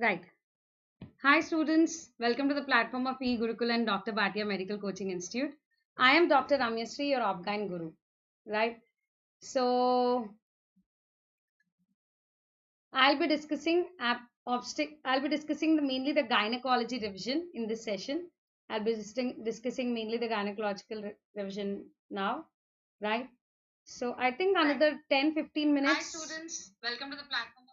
Right. Hi students, welcome to the platform of e-Gurukul and Dr. Bhatia Medical Coaching Institute. I am Dr. Ramyasree, your Obgyn Guru. Right. So I'll be discussing mainly the gynecology revision in this session. I'll be discussing mainly the gynecological revision now. Right. So I think another 10-15 minutes. Hi students, welcome to the platform.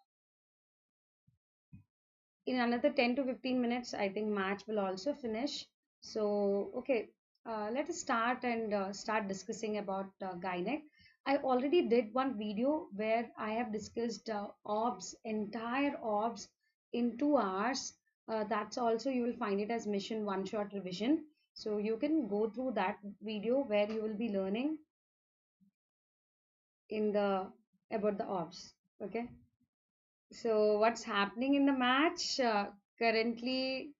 In another 10 to 15 minutes, I think match will also finish. So, okay, let us start and start discussing about gynec. I already did one video where I have discussed OBS, entire OBS in 2 hours. That's also you will find it as mission one shot revision. So you can go through that video where you will be learning in the about the OBS. Okay. So what's happening in the match? Currently,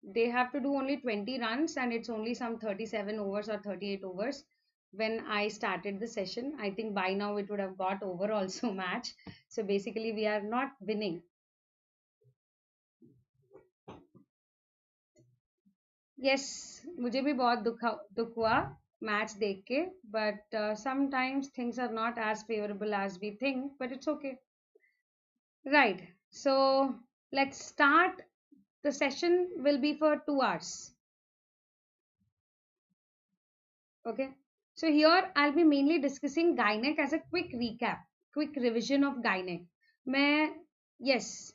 they have to do only 20 runs and it's only some 37 overs or 38 overs. When I started the session, I think by now it would have got over also match. So basically, we are not winning. Yes, मुझे भी बहुत दुख हुआ match देख के, but sometimes things are not as favorable as we think, but it's okay. Right. So let's start. The session will be for 2 hours. Okay. So here I'll be mainly discussing gynec as a quick recap, quick revision of gynec. Yes.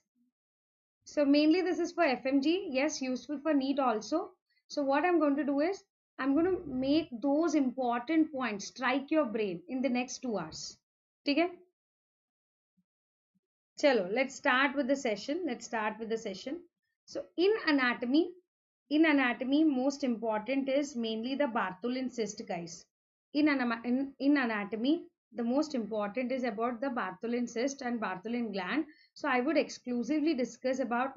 So mainly this is for FMG. Yes, useful for NEET also. So what I'm going to do is I'm going to make those important points strike your brain in the next 2 hours. Okay. Chalo, let's start with the session. So in anatomy, most important is mainly the Bartholin cyst, guys. In anatomy, the most important is about the Bartholin cyst and Bartholin gland. So I would exclusively discuss about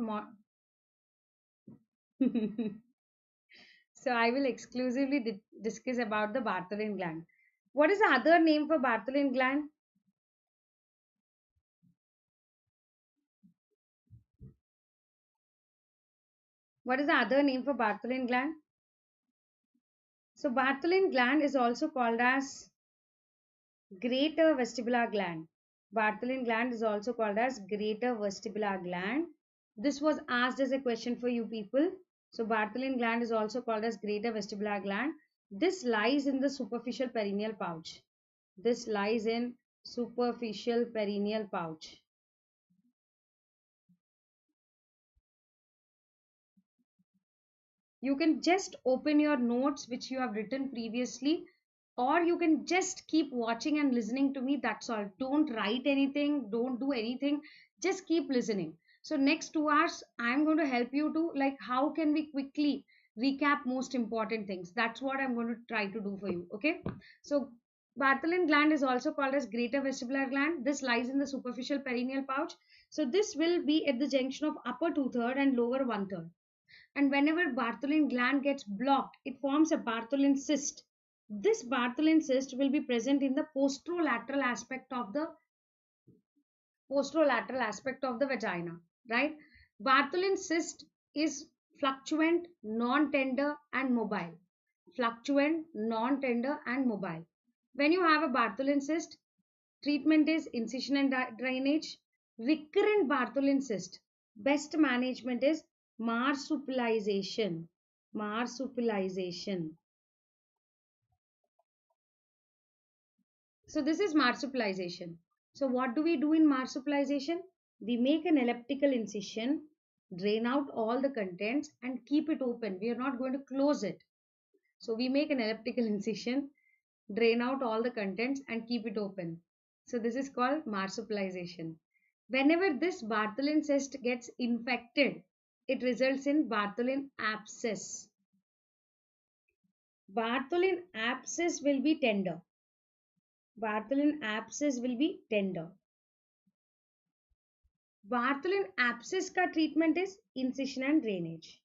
so I will exclusively discuss about the Bartholin gland. What is the other name for Bartholin gland? What is the other name for Bartholin gland? So Bartholin gland is also called as greater vestibular gland. Bartholin gland is also called as greater vestibular gland. This was asked as a question for you people. So Bartholin gland is also called as greater vestibular gland. This lies in the superficial perineal pouch. This lies in superficial perineal pouch. You can just open your notes which you have written previously, or you can just keep watching and listening to me. That's all. Don't write anything, don't do anything, just keep listening. So next 2 hours I'm going to help you to like how can we quickly recap most important things. That's what I'm going to try to do for you. Okay. So Bartholin gland is also called as greater vestibular gland. This lies in the superficial perineal pouch. So this will be at the junction of upper 2/3 and lower 1/3. And whenever Bartholin gland gets blocked, it forms a Bartholin cyst. This Bartholin cyst will be present in the posterolateral aspect of the vagina, right? Bartholin cyst is fluctuant, non-tender, and mobile. Fluctuant, non-tender, and mobile. When you have a Bartholin cyst, treatment is incision and drainage. Recurrent Bartholin cyst, best management is marsupilization. Marsupilization. So this is marsupilization. So what do we do in marsupilization? We make an elliptical incision, drain out all the contents and keep it open. We are not going to close it. So we make an elliptical incision, drain out all the contents and keep it open. So this is called marsupilization. Whenever this Bartholin cyst gets infected, it results in Bartholin abscess. Bartholin abscess will be tender. Bartholin abscess will be tender. Bartholin abscess का treatment is incision and drainage.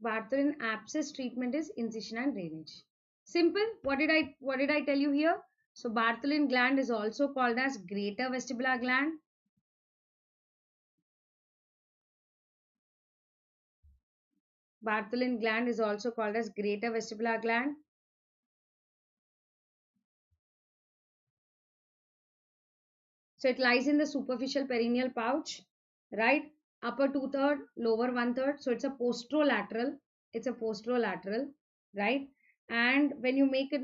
Bartholin abscess treatment is incision and drainage. Simple. What did I tell you here? So Bartholin gland is also called as greater vestibular gland. Bartholin gland is also called as greater vestibular gland. So it lies in the superficial perineal pouch, right? Upper two-third, lower one-third. So it's a posterolateral. It's a posterolateral, right? And when you make it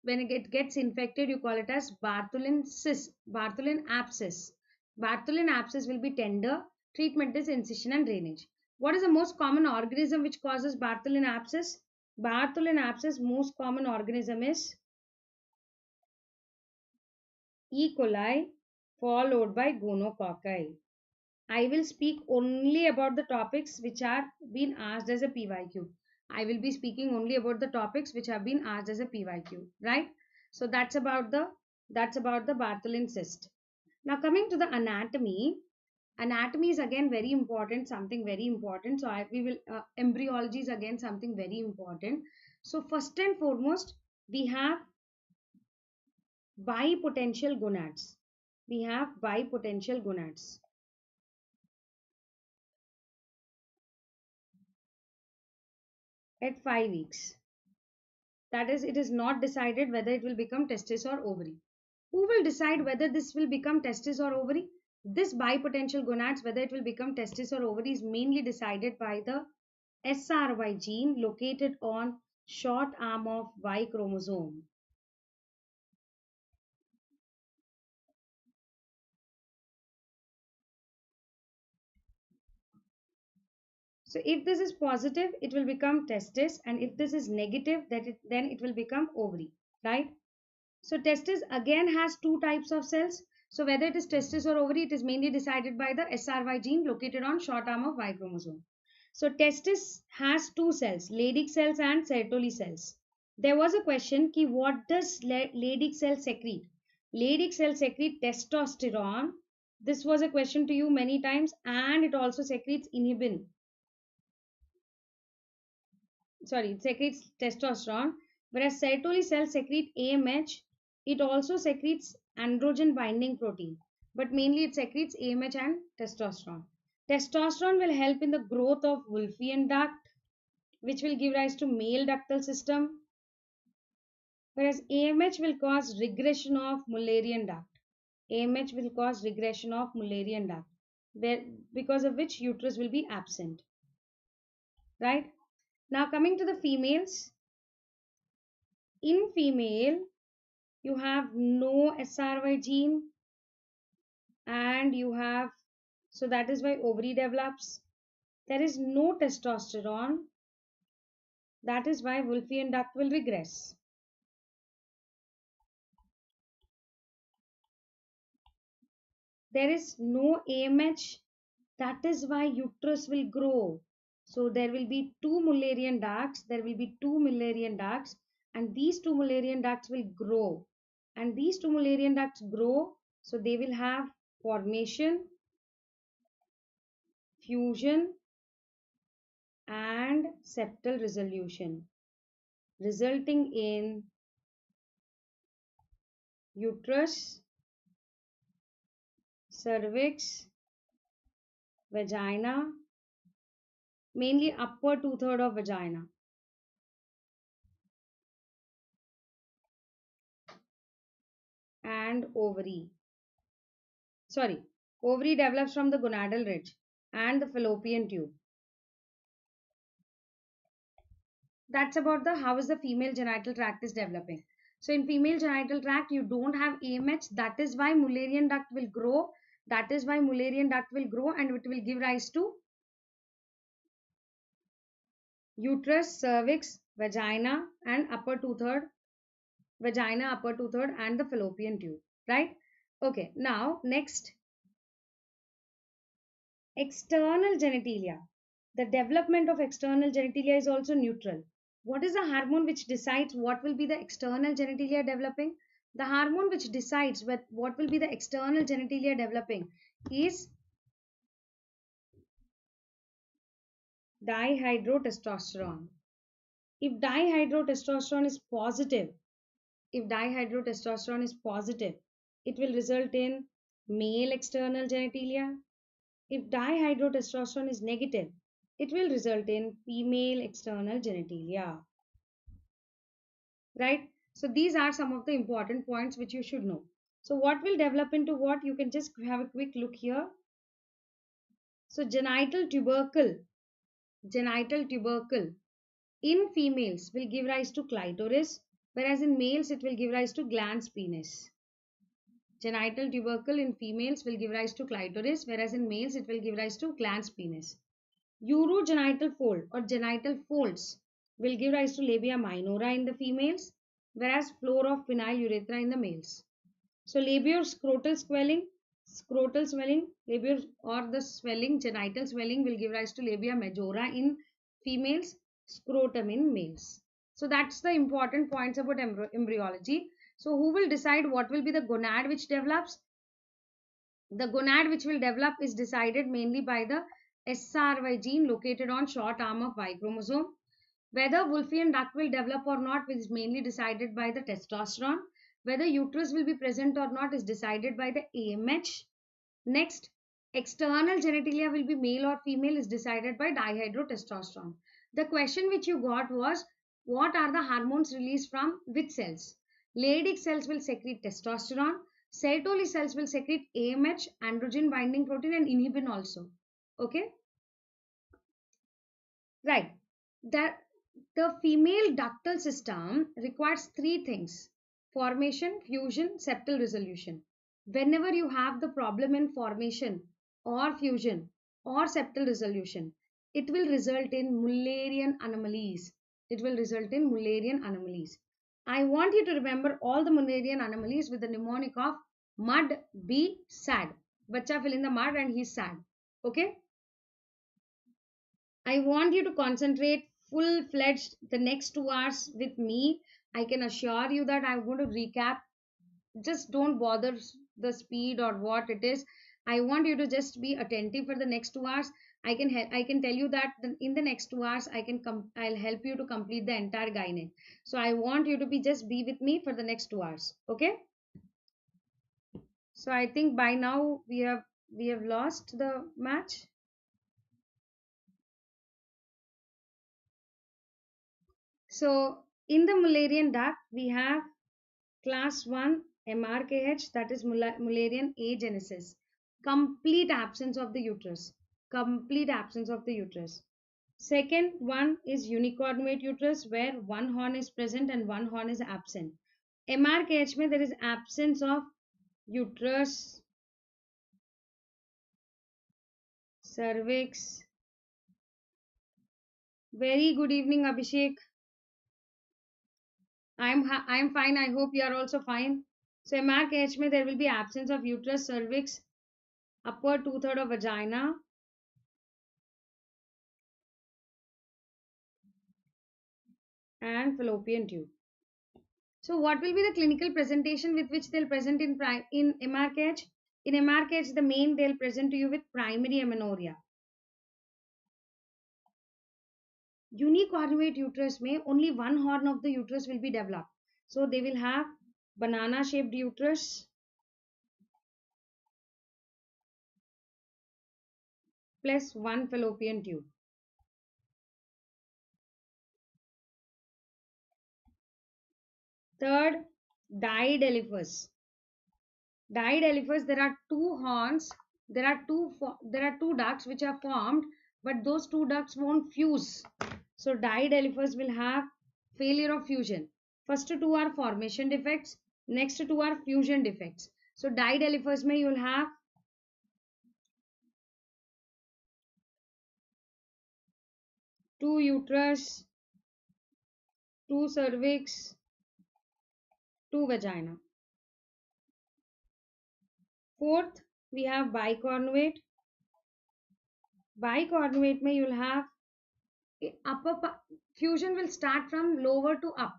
when it gets infected, you call it as Bartholin cyst, Bartholin abscess. Bartholin abscess will be tender. Treatment is incision and drainage. What is the most common organism which causes Bartholin abscess? Bartholin abscess, most common organism is E. coli followed by gonococci. I will speak only about the topics which are been asked as a PYQ. I will be speaking only about the topics which have been asked as a PYQ, right? So that's about the Bartholin cyst. Now coming to the anatomy, anatomy is again very important, something very important. So we will embryology is again something very important. So first and foremost, we have bipotential gonads. We have bipotential gonads. At 5 weeks. That is, it is not decided whether it will become testis or ovary. Who will decide whether this will become testis or ovary? This bipotential gonads, whether it will become testis or ovary, is mainly decided by the SRY gene located on short arm of Y chromosome. So if this is positive, it will become testis, and if this is negative, then it will become ovary, right? So testis again has two types of cells. So whether it is testis or ovary, it is mainly decided by the SRY gene located on short arm of Y chromosome. So testis has two cells, Leydig cells and Sertoli cells. There was a question ki what does Leydig cell secrete? Leydig cell secrete testosterone. This was a question to you many times, and it also secretes inhibin. Sorry, it secretes testosterone, whereas Sertoli cells secrete AMH. It also secretes androgen binding protein, but mainly it secretes AMH and testosterone. Testosterone will help in the growth of Wolffian duct, which will give rise to male ductal system, whereas AMH will cause regression of Mullerian duct. AMH will cause regression of Mullerian duct, where, because of which uterus will be absent. Right? Now coming to the females. In female, you have no SRY gene, and you have, so that is why ovary develops. There is no testosterone, that is why Wolffian duct will regress. There is no AMH, that is why uterus will grow. So there will be two Mullerian ducts, and these two Mullerian ducts will grow. And these two Mullerian ducts grow, so they will have formation, fusion, and septal resolution, resulting in uterus, cervix, vagina, mainly upper two-third of vagina, and ovary. Sorry, ovary develops from the gonadal ridge and the fallopian tube. That's about the how is the female genital tract is developing. So in female genital tract, you don't have AMH. That is why Mullerian duct will grow. And it will give rise to uterus, cervix, vagina, and upper two-third, and the fallopian tube, right? Okay, now next, external genitalia. The development of external genitalia is also neutral. What is the hormone which decides what will be the external genitalia developing? The hormone which decides what will be the external genitalia developing is dihydrotestosterone. If dihydrotestosterone is positive, if dihydrotestosterone is positive, it will result in male external genitalia. If dihydrotestosterone is negative, it will result in female external genitalia. Right? So these are some of the important points which you should know. So what will develop into what? You can just have a quick look here. So genital tubercle in females will give rise to clitoris, whereas in males it will give rise to glans penis. Genital tubercle in females will give rise to clitoris, whereas in males it will give rise to glans penis. Urogenital fold or genital folds will give rise to labia minora in the females, whereas floor of penile urethra in the males. So labioscrotal swelling, labia or the swelling, genital swelling will give rise to labia majora in females, scrotum in males. So that's the important points about embryology. So who will decide what will be the gonad which develops? The gonad which will develop is decided mainly by the SRY gene located on short arm of Y chromosome. Whether Wolffian duct will develop or not is mainly decided by the testosterone. Whether uterus will be present or not is decided by the AMH. Next, external genitalia will be male or female is decided by dihydrotestosterone. The question which you got was, what are the hormones released from which cells? Leydig cells will secrete testosterone. Sertoli cells will secrete AMH, androgen binding protein, and inhibin also. Okay? Right. The female ductal system requires three things: formation, fusion, septal resolution. Whenever you have the problem in formation or fusion or septal resolution, it will result in Mullerian anomalies. It will result in Mullerian anomalies. I want you to remember all the Mullerian anomalies with the mnemonic of mud, be sad. Bacha fill in the mud and he's sad. Okay? I want you to concentrate full-fledged the next 2 hours with me. I can assure you that I'm going to recap. Just don't bother the speed or what it is. I want you to just be attentive for the next 2 hours. I can tell you that in the next 2 hours I'll help you to complete the entire gynae. So I want you to just be with me for the next 2 hours. Okay? So I think by now we have lost the match. So in the Mullerian duct, we have class 1 MRKH, that is Mullerian agenesis. Complete absence of the uterus. Complete absence of the uterus. Second one is unicornuate uterus, where one horn is present and one horn is absent. MRKH mein there is absence of uterus, cervix. Very good evening, Abhishek. I'm fine. I hope you are also fine. So MRKH mein there will be absence of uterus, cervix, upper 2/3 of vagina, and fallopian tube. So what will be the clinical presentation with which they'll present in MRKH? In MRKH, the main they'll present to you with primary amenorrhea. Unicornuate uterus may only one horn of the uterus will be developed. So they will have banana shaped uterus plus one fallopian tube. Third, didelphys. Didelphys, there are two horns. There are two ducts which are formed, but those two ducts won't fuse. So didelphys will have failure of fusion. First two are formation defects. Next two are fusion defects. So didelphys mein you will have two uterus, two cervix, two vagina. Fourth, we have bicornuate. Bicornuate mein you will have fusion will start from lower to up.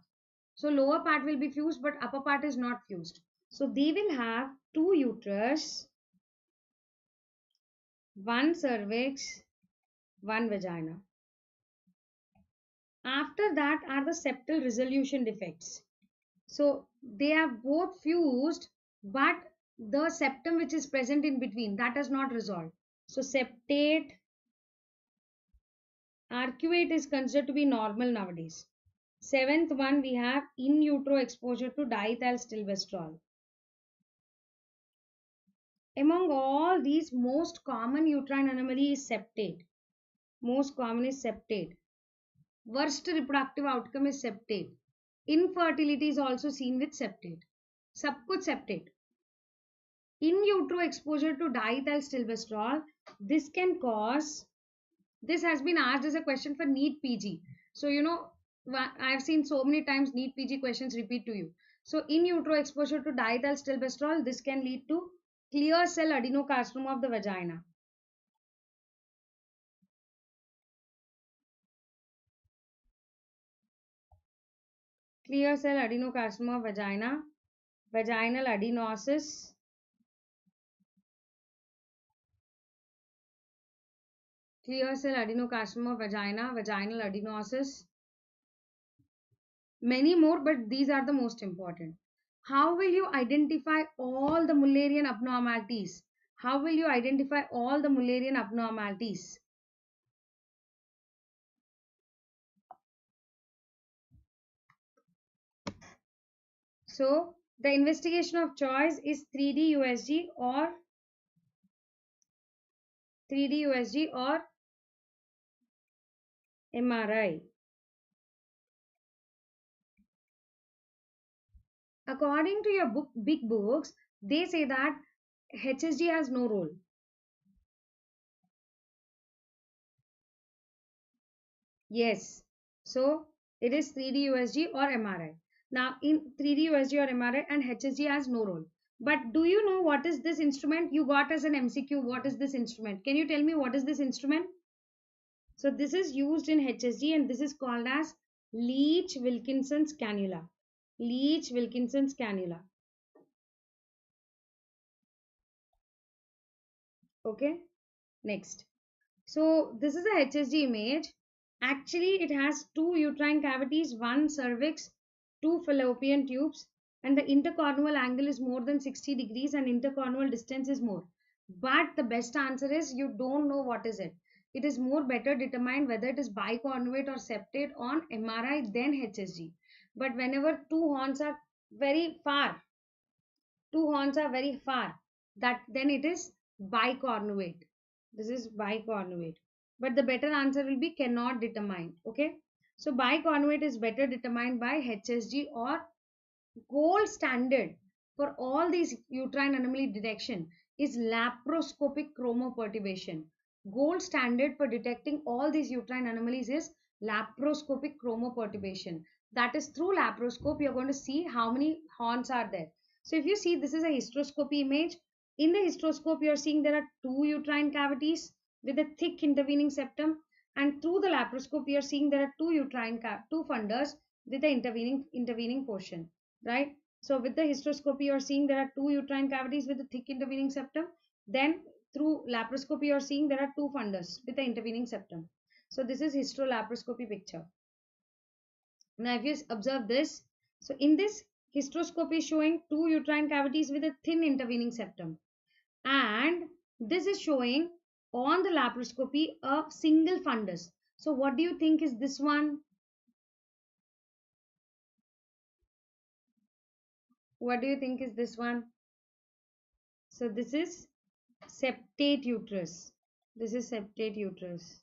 So lower part will be fused, but upper part is not fused. So they will have two uterus, one cervix, one vagina. After that are the septal resolution defects. So they have both fused, but the septum which is present in between, that has not resolved. So septate arcuate is considered to be normal nowadays. Seventh one, we have in utero exposure to diethylstilbestrol. Among all these, most common uterine anomaly is septate. Most common is septate. Worst reproductive outcome is septate. Infertility is also seen with septate. सब कुछ septate. In utero exposure to diethylstilbestrol, this can cause. This has been asked as a question for NEET PG. So I have seen so many times NEET PG questions repeat to you. So in utero exposure to diethylstilbestrol, this can lead to clear cell adenocarcinoma of the vagina. Clear cell adenocarcinoma of vagina, vaginal adenosis, clear cell adenocarcinoma of vagina, vaginal adenosis, many more, but these are the most important. How will you identify all the Mullerian abnormalities? How will you identify all the Mullerian abnormalities? So the investigation of choice is 3D USG or 3D USG or MRI. According to your big books, they say that HSG has no role. Yes. So it is 3D USG or MRI. Now in 3D USG or MRI and HSG has no role. But do you know what is this instrument? You got as an MCQ, what is this instrument? Can you tell me what is this instrument? So this is used in HSG and this is called as Leach-Wilkinson's cannula. Leach-Wilkinson's cannula. Okay. Next. So this is a HSG image. Actually, it has two uterine cavities, one cervix, two fallopian tubes, and the intercornual angle is more than 60 degrees and intercornual distance is more. But the best answer is you don't know what is it. It is more better determined whether it is bicornuate or septate on MRI than HSG. But whenever two horns are very far, that then it is bicornuate. This is bicornuate. But the better answer will be cannot determine. Okay. So bicornuate is better determined by HSG or gold standard for all these uterine anomaly detection is laparoscopic chromoperturbation. Gold standard for detecting all these uterine anomalies is laparoscopic chromoperturbation. That is through laparoscope you are going to see how many horns are there. So if you see, this is a hysteroscopy image. In the hysteroscope you are seeing there are two uterine cavities with a thick intervening septum, and through the laparoscope you are seeing there are two fundus with the intervening portion. Right? So with the hysteroscopy, you are seeing there are two uterine cavities with a thick intervening septum. Then through laparoscopy, you are seeing there are two fundus with the intervening septum. So this is hysterolaparoscopy picture. Now if you observe this, so in this hysteroscopy is showing two uterine cavities with a thin intervening septum. And this is showing on the laparoscopy a single fundus. So what do you think is this one? What do you think is this one? So this is septate uterus. This is septate uterus.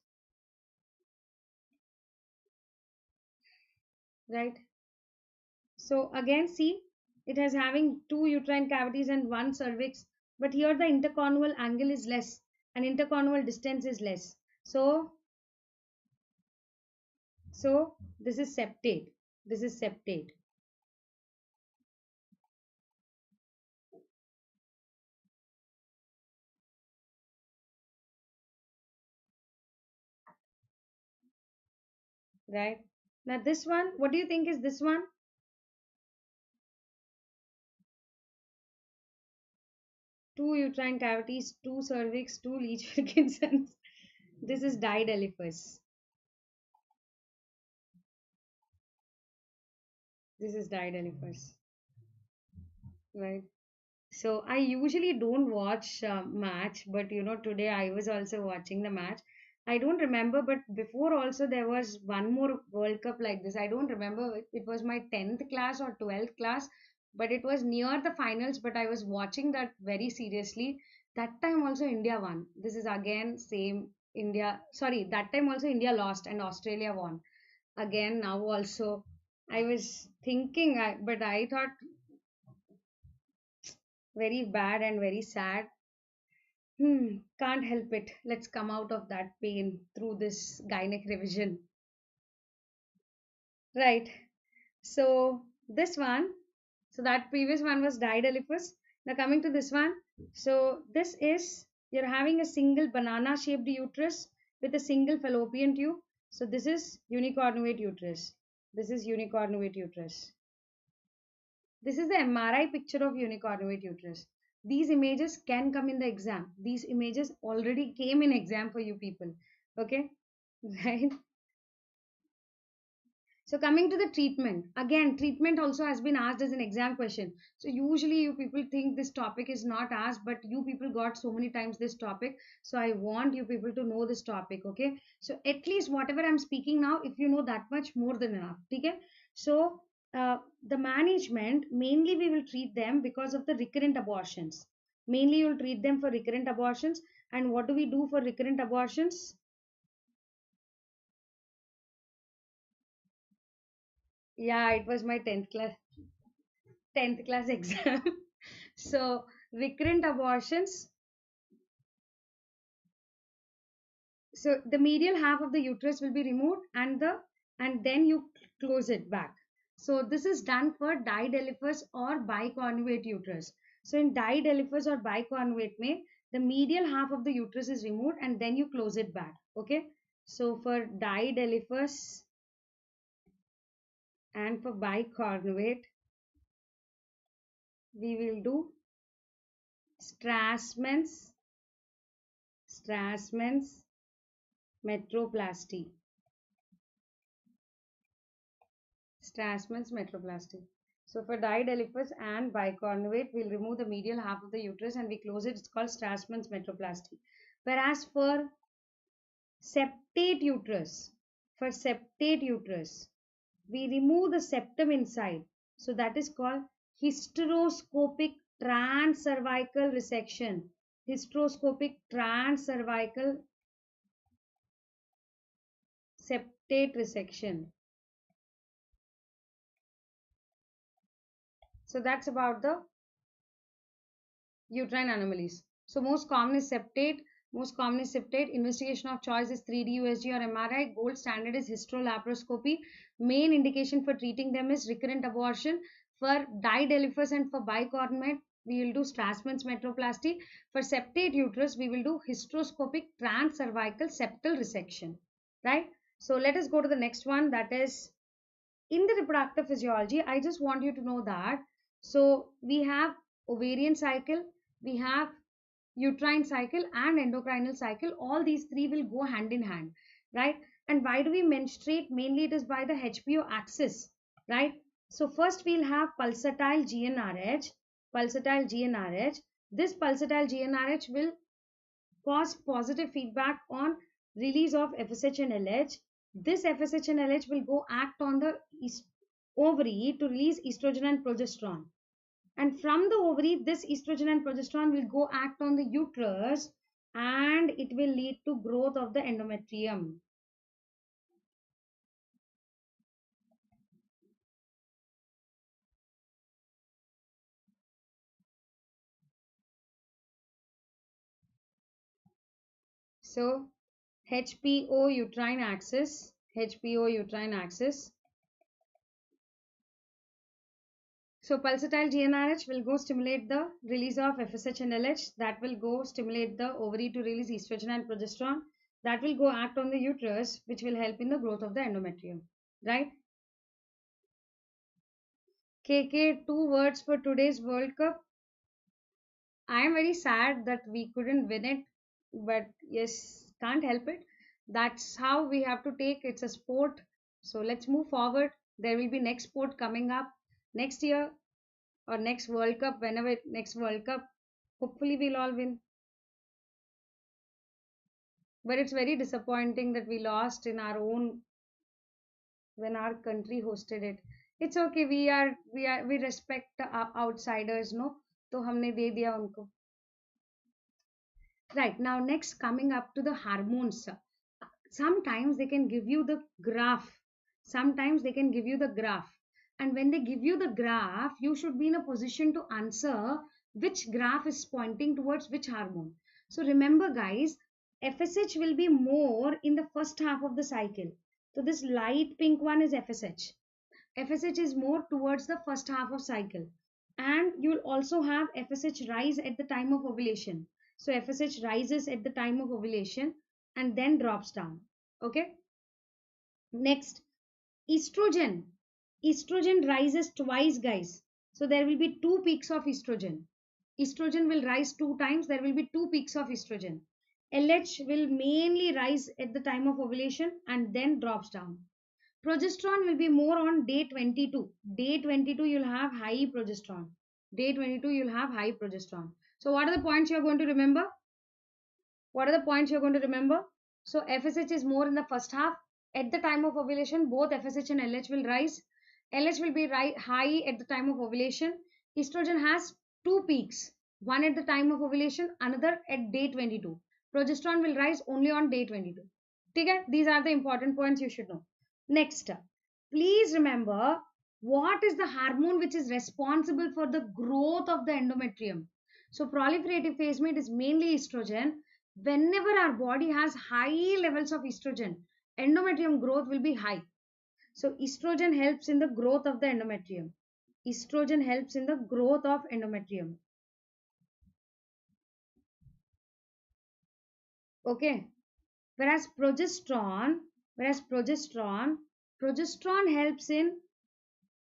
Right? So again, see, it has having two uterine cavities and one cervix. But here the intercornual angle is less and intercornual distance is less. So this is septate. This is septate. Right? Now this one, what do you think is this one? Two uterine cavities, two cervix, two Leach Wilkinsons. This is didelphys. This is didelphys. Right. So I usually don't watch match, but today I was also watching the match. I don't remember, but before also there was one more World Cup like this. I don't remember it was my 10th class or 12th class, but it was near the finals. But I was watching that very seriously. That time also India won. This is again same India. Sorry, that time also India lost and Australia won. Again now also I was thinking, but I thought very bad and very sad. Can't help it. Let's come out of that pain through this gynec revision. Right. So this one, so that previous one was Didelphys. Now coming to this one. So this is you're having a single banana shaped uterus with a single fallopian tube. So this is unicornuate uterus. This is unicornuate uterus. This is the MRI picture of unicornuate uterus. These images can come in the exam. These images already came in exam for you people. Okay, right? So coming to the treatment, again, treatment also has been asked as an exam question. So usually you people think this topic is not asked, but you people got so many times this topic. So I want you people to know this topic, okay? So at least whatever I'm speaking now, if you know that much, more than enough, okay? So the management, mainly we will treat them because of the recurrent abortions. Mainly you'll treat them for recurrent abortions. And what do we do for recurrent abortions? Yeah, it was my 10th class exam. So recurrent abortions, so the medial half of the uterus will be removed and then you close it back. So this is done for didelphys or biconjugate uterus. So in didelphys or biconjugate may the medial half of the uterus is removed and then you close it back. Okay. So for didelphys and for biconjugate we will do Strassman's Strassman's metroplasty. Strassman's metroplasty. So for didelphys and biconjugate, we'll remove the medial half of the uterus and we close it. It's called Strassman's metroplasty. Whereas septate for septate uterus, we remove the septum inside. So that is called hysteroscopic transcervical resection. Hysteroscopic transcervical septate resection. So that's about the uterine anomalies. So most common is septate. Most common is septate. Investigation of choice is 3D USG or MRI. Gold standard is hysterolaparoscopy. Main indication for treating them is recurrent abortion. For didelphys and for bicornate, we will do Strassman's metroplasty. For septate uterus, we will do hysteroscopic transcervical septal resection. Right? So let us go to the next one, that is in the reproductive physiology. I just want you to know that. So we have ovarian cycle, we have uterine cycle and endocrinal cycle. All these three will go hand in hand, right? And why do we menstruate? Mainly it is by the HPO axis, right? So first we'll have pulsatile GnRH. Pulsatile GnRH. This pulsatile GnRH will cause positive feedback on release of FSH and LH. This FSH and LH will go act on the ovary to release estrogen and progesterone. And from the ovary, this estrogen and progesterone will go act on the uterus and it will lead to growth of the endometrium. So HPO uterine axis, HPO uterine axis. So pulsatile GnRH will go stimulate the release of FSH and LH. That will go stimulate the ovary to release estrogen and progesterone. That will go act on the uterus, which will help in the growth of the endometrium. Right? KK, 2 words for today's World Cup. I am very sad that we couldn't win it, but yes, can't help it. That's how we have to take. It's a sport. So let's move forward. There will be next sport coming up next year. or next World Cup, whenever next World Cup, hopefully we'll all win. But it's very disappointing that we lost in our own when our country hosted it. It's okay. We respect the outsiders, no? तो हमने दे दिया उनको. Right, now next coming up to the hormones. Sometimes they can give you the graph. Sometimes they can give you the graph. And when they give you the graph, you should be in a position to answer which graph is pointing towards which hormone. So remember guys, FSH will be more in the first half of the cycle. So this light pink one is FSH. FSH is more towards the first half of cycle. And you'll also have FSH rise at the time of ovulation. So FSH rises at the time of ovulation and then drops down. Okay. Next, estrogen. Estrogen rises twice, guys. So there will be two peaks of estrogen. Estrogen will rise 2 times. There will be two peaks of estrogen. LH will mainly rise at the time of ovulation and then drops down. Progesterone will be more on day 22. Day 22, you'll have high progesterone. Day 22, you'll have high progesterone. So what are the points you're going to remember? What are the points you're going to remember? So FSH is more in the first half. At the time of ovulation, both FSH and LH will rise. LH will be high at the time of ovulation. Estrogen has two peaks. One at the time of ovulation, another at day 22. Progesterone will rise only on day 22. Okay? These are the important points you should know. Next, please remember what is the hormone which is responsible for the growth of the endometrium. So proliferative phase mate is mainly estrogen. Whenever our body has high levels of estrogen, endometrium growth will be high. So estrogen helps in the growth of the endometrium. Estrogen helps in the growth of endometrium. Okay. Whereas progesterone helps in,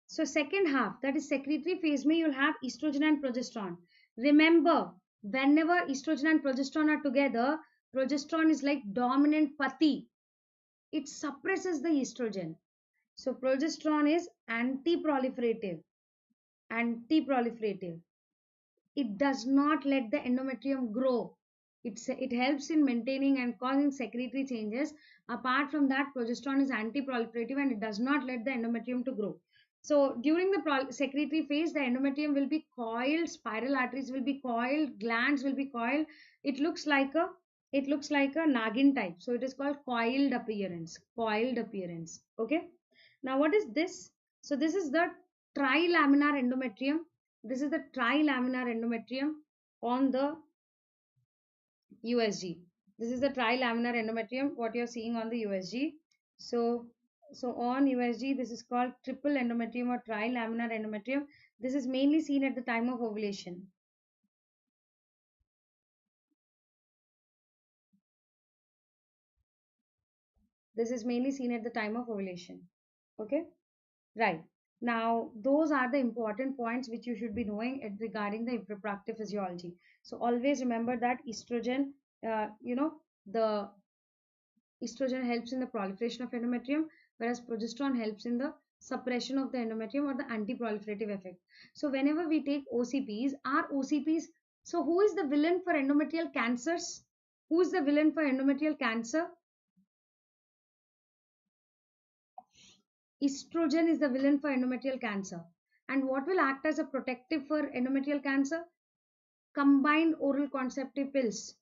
so second half, that is secretory phase, you'll have estrogen and progesterone. Remember, whenever estrogen and progesterone are together, progesterone is like dominant pati. It suppresses the estrogen. So progesterone is anti-proliferative. Anti-proliferative. It does not let the endometrium grow. It helps in maintaining and causing secretory changes. Apart from that, progesterone is anti-proliferative and it does not let the endometrium to grow. So during the secretory phase, the endometrium will be coiled, spiral arteries will be coiled, glands will be coiled. It looks like a Nagin type. So it is called coiled appearance. Coiled appearance. Okay. Now what is this? So this is the trilaminar endometrium. This is the trilaminar endometrium on the USG. This is the trilaminar endometrium, what you're seeing on the USG. So on USG, this is called triple endometrium or trilaminar endometrium. This is mainly seen at the time of ovulation. This is mainly seen at the time of ovulation. Okay, right. Now, those are the important points which you should be knowing regarding the reproductive physiology. So always remember that estrogen, the estrogen helps in the proliferation of endometrium, whereas progesterone helps in the suppression of the endometrium or the anti-proliferative effect. So whenever we take OCPs, our OCPs, so who is the villain for endometrial cancers? Who is the villain for endometrial cancer? Estrogen is the villain for endometrial cancer. And what will act as a protective for endometrial cancer? Combined oral contraceptive pills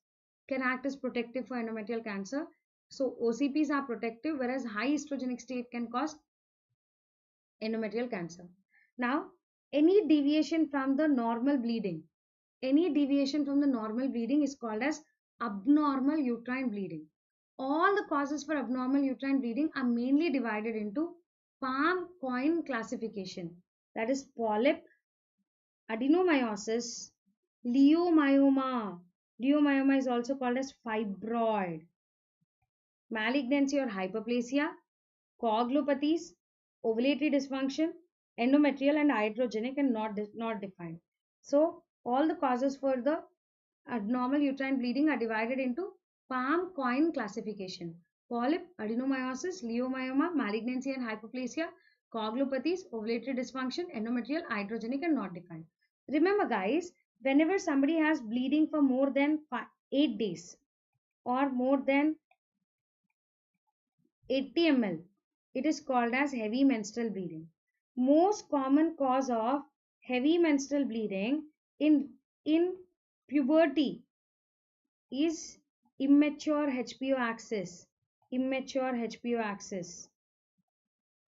can act as protective for endometrial cancer. So OCPs are protective, whereas high estrogenic state can cause endometrial cancer. Now, any deviation from the normal bleeding, is called as abnormal uterine bleeding. All the causes for abnormal uterine bleeding are mainly divided into palm coin classification. That is polyp, adenomyosis, leiomyoma. Leiomyoma is also called as fibroid. Malignancy or hyperplasia, coagulopathies, ovulatory dysfunction, endometrial and iatrogenic and not defined. So all the causes for the abnormal uterine bleeding are divided into palm coin classification. Polyp, adenomyosis, leiomyoma, malignancy and hyperplasia, Coagulopathies, ovulatory dysfunction, endometrial, iatrogenic and not defined. Remember guys, whenever somebody has bleeding for more than 8 days or more than 80 ml, it is called as heavy menstrual bleeding. Most common cause of heavy menstrual bleeding in puberty is immature HPO axis,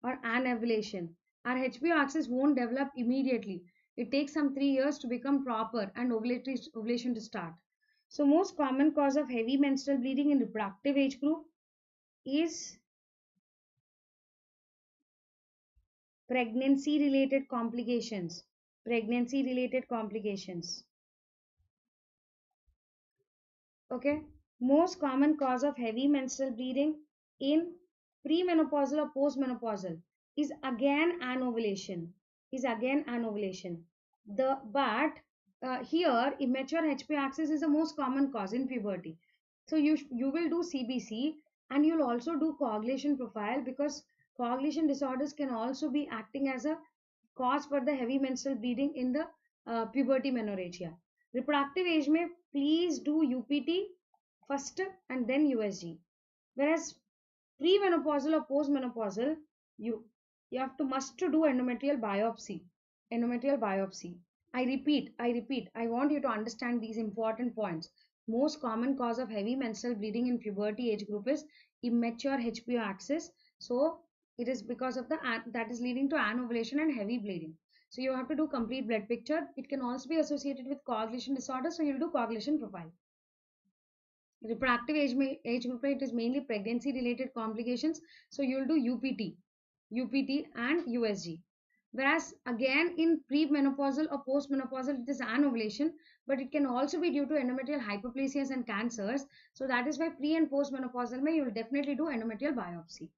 or anovulation. Our HPO axis won't develop immediately. It takes some 3 years to become proper and ovulation to start. So most common cause of heavy menstrual bleeding in reproductive age group is pregnancy related complications. Pregnancy related complications. Okay. Most common cause of heavy menstrual bleeding in premenopausal or postmenopausal is again anovulation. Here immature HPO axis is the most common cause in puberty. So you will do CBC and you'll also do coagulation profile, because coagulation disorders can also be acting as a cause for the heavy menstrual bleeding in the puberty menorrhagia. Reproductive age में please do UPT first and then USG. Whereas premenopausal or postmenopausal, you have to must to do endometrial biopsy. Endometrial biopsy. I repeat, I want you to understand these important points. Most common cause of heavy menstrual bleeding in puberty age group is immature HPO axis. So it is because of that is leading to anovulation and heavy bleeding. So you have to do complete blood picture. It can also be associated with coagulation disorder. So you'll do coagulation profile. Reproductive age group, it is mainly pregnancy related complications. So you'll do UPT and USG. Whereas again in premenopausal or postmenopausal, it is anovulation, but it can also be due to endometrial hyperplasias and cancers. So that is why pre and postmenopausal you will definitely do endometrial biopsy.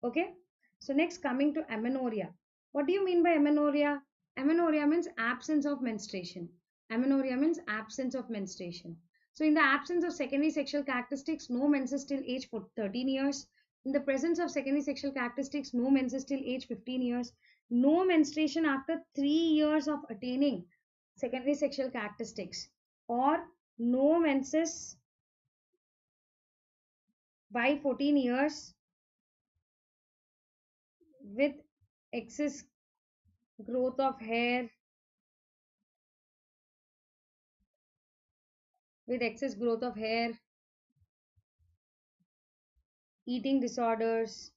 Okay. So next, coming to amenorrhea. What do you mean by amenorrhea? Amenorrhea means absence of menstruation. Amenorrhea means absence of menstruation. So in the absence of secondary sexual characteristics, no menses till age 13 years. In the presence of secondary sexual characteristics, no menses till age 15 years. No menstruation after 3 years of attaining secondary sexual characteristics, or no menses by 14 years with excess growth of hair, eating disorders.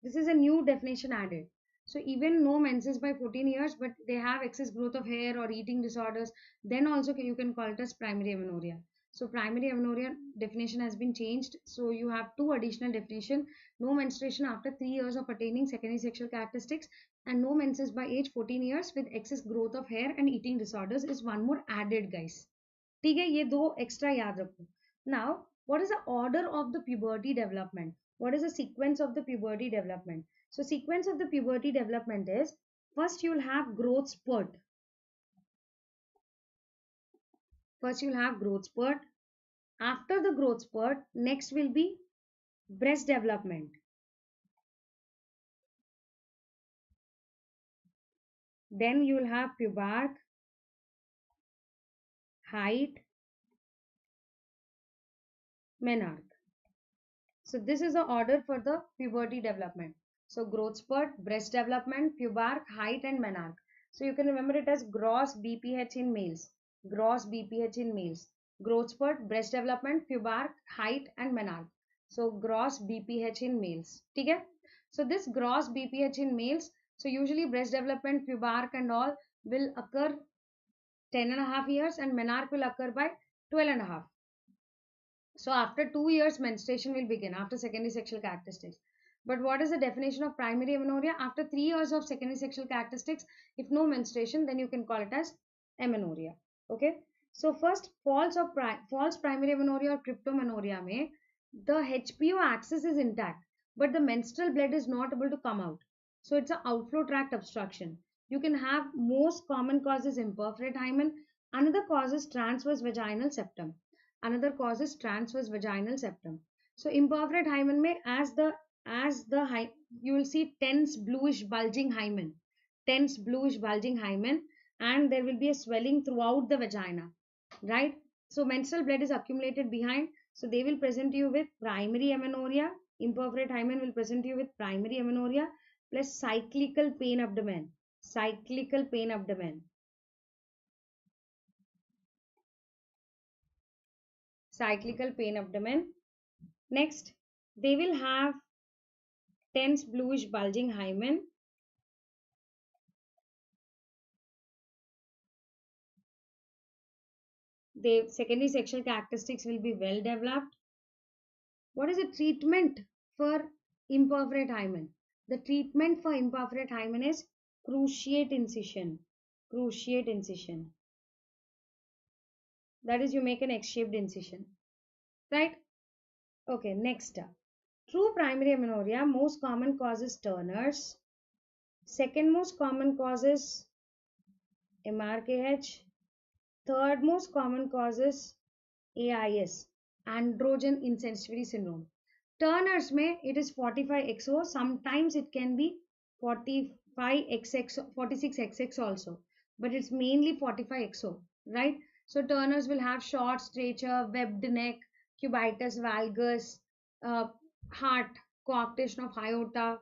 This is a new definition added. So even no menses by 14 years, but they have excess growth of hair or eating disorders, then also you can call it as primary amenorrhea. So primary amenorrhea definition has been changed. So you have two additional definition: no menstruation after 3 years of attaining secondary sexual characteristics, and no menses by age 14 years with excess growth of hair and eating disorders is one more added, guys. ठीक है, ये दो extra याद रखो. Now, what is the order of the puberty development? What is the sequence of the puberty development? So sequence of the puberty development is, first you'll have growth spurt. After the growth spurt, next will be breast development. Then you will have pubarch, height, menarche. So this is the order for the puberty development. So growth spurt, breast development, pubarch, height and menarche. So you can remember it as gross BPH in males. Growth spurt, breast development, pubarch, height and menarche. So gross BPH in males. Okay? So this gross BPH in males, so usually breast development, pubarch and all will occur 10.5 years and menarche will occur by 12.5. So after 2 years, menstruation will begin after secondary sexual characteristics. But what is the definition of primary amenorrhea? After 3 years of secondary sexual characteristics, if no menstruation, then you can call it as amenorrhea. Okay. So first, false primary amenorrhea or cryptomenorrhea mein, the HPO axis is intact, but the menstrual blood is not able to come out. So it's an outflow tract obstruction. You can have most common causes imperforate hymen. Another cause is transverse vaginal septum. So imperforate hymen mein, as the as the you will see tense bluish bulging hymen, tense bluish bulging hymen, and there will be a swelling throughout the vagina, right? So menstrual blood is accumulated behind, so they will present you with primary amenorrhea. Imperforate hymen will present you with primary amenorrhea plus cyclical pain abdomen, cyclical pain abdomen, cyclical pain abdomen. Next, they will have tense bluish bulging hymen. The secondary sexual characteristics will be well developed. What is the treatment for imperforate hymen? The treatment for imperforate hymen is cruciate incision. Cruciate incision. That is, you make an X-shaped incision, right? Okay, next. True primary amenorrhea, most common cause is Turner's. Second most common cause is MRKH. Third most common cause is AIS, androgen insensitivity syndrome. Turner's may it is 45XO, sometimes it can be 45XX, 46XX also, but it's mainly 45XO, right? So Turner's will have short stature, webbed neck, cubitus valgus, uh, heart, coarctation of aorta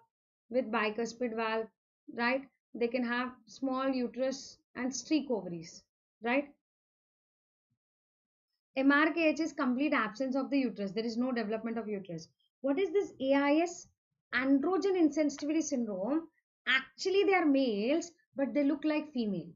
with bicuspid valve, right? They can have small uterus and streak ovaries, right? MRKH is complete absence of the uterus. There is no development of uterus. What is this AIS? Androgen insensitivity syndrome. Actually, they are males, but they look like female.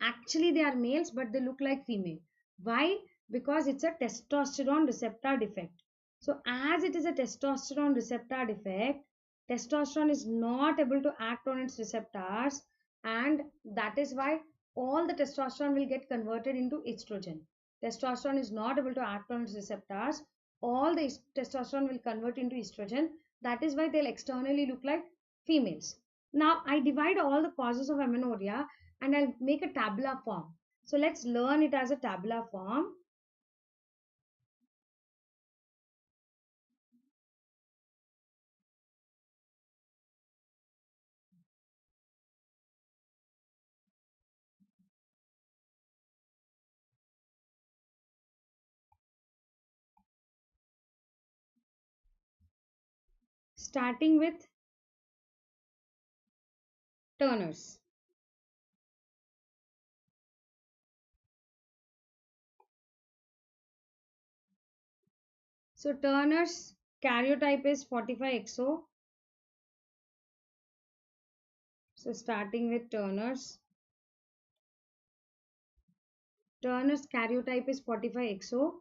Actually, they are males, but they look like female. Why? Because it's a testosterone receptor defect. So, as it is a testosterone receptor defect, testosterone is not able to act on its receptors, and that is why all the testosterone will get converted into estrogen. Testosterone is not able to act on its receptors. All the testosterone will convert into estrogen. That is why they'll externally look like females. Now, I divide all the causes of amenorrhea and I'll make a tabular form. So let's learn it as a tabular form. Starting with Turner's. So Turner's karyotype is 45XO. So starting with Turner's. Turner's karyotype is 45XO.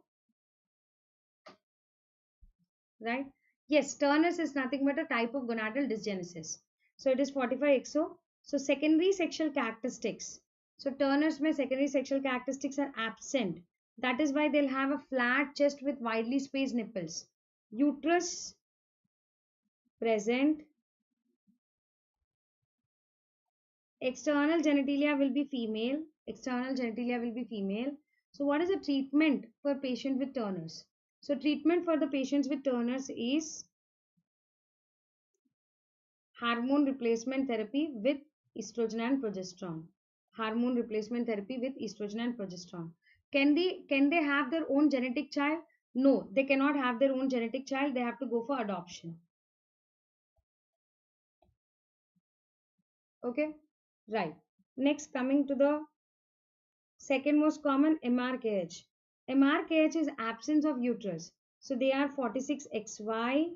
Right? Yes, Turner's is nothing but a type of gonadal dysgenesis. So it is 45XO. So secondary sexual characteristics. So Turner's may secondary sexual characteristics are absent. That is why they'll have a flat chest with widely spaced nipples. Uterus present. External genitalia will be female. External genitalia will be female. So what is the treatment for patient with Turner's? So treatment for the patients with Turner's is hormone replacement therapy with estrogen and progesterone. Hormone replacement therapy with estrogen and progesterone. Can they have their own genetic child? No, they cannot have their own genetic child. They have to go for adoption. Okay, right. Next, coming to the second most common, MRKH. MRKH is absence of uterus. So they are 46XY,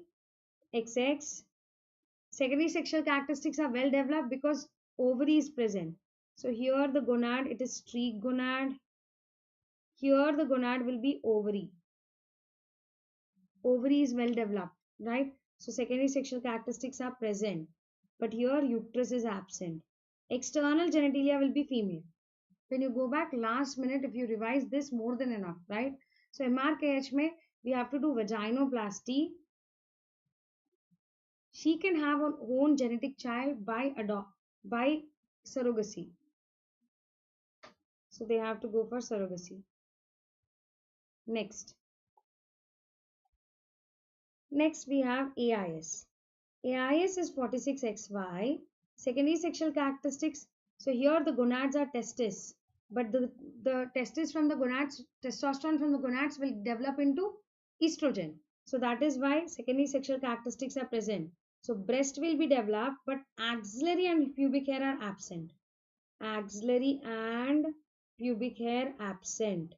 XX. Secondary sexual characteristics are well developed because ovary is present. So here the gonad, it is streak gonad. Here the gonad will be ovary. Ovary is well developed, right? So secondary sexual characteristics are present. But here uterus is absent. External genitalia will be female. When you go back last minute, if you revise this, more than enough, right? So MRKH may we have to do vaginoplasty. She can have her own genetic child by surrogacy. So they have to go for surrogacy. Next we have AIS. AIS is 46XY. Secondary sexual characteristics. So here the gonads are testes, but the testes from the gonads, testosterone from the gonads will develop into estrogen. So that is why secondary sexual characteristics are present. So breast will be developed, but axillary and pubic hair are absent. Axillary and pubic hair absent.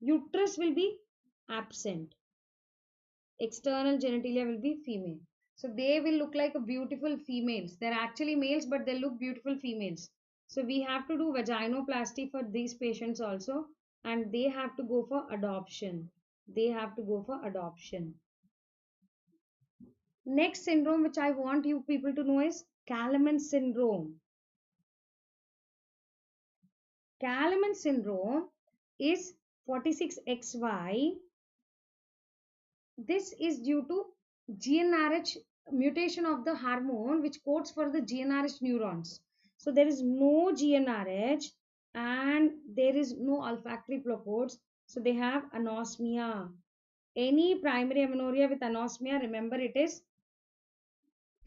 Uterus will be absent. External genitalia will be female. So they will look like a beautiful females. They're actually males, but they look beautiful females. So we have to do vaginoplasty for these patients also, and they have to go for adoption. They have to go for adoption. Next syndrome which I want you people to know is Kalaman syndrome. Kalaman syndrome is 46XY. This is due to GnRH mutation of the hormone which codes for the GnRH neurons. So there is no GnRH and there is no olfactory placodes. So they have anosmia. Any primary amenorrhea with anosmia, remember it is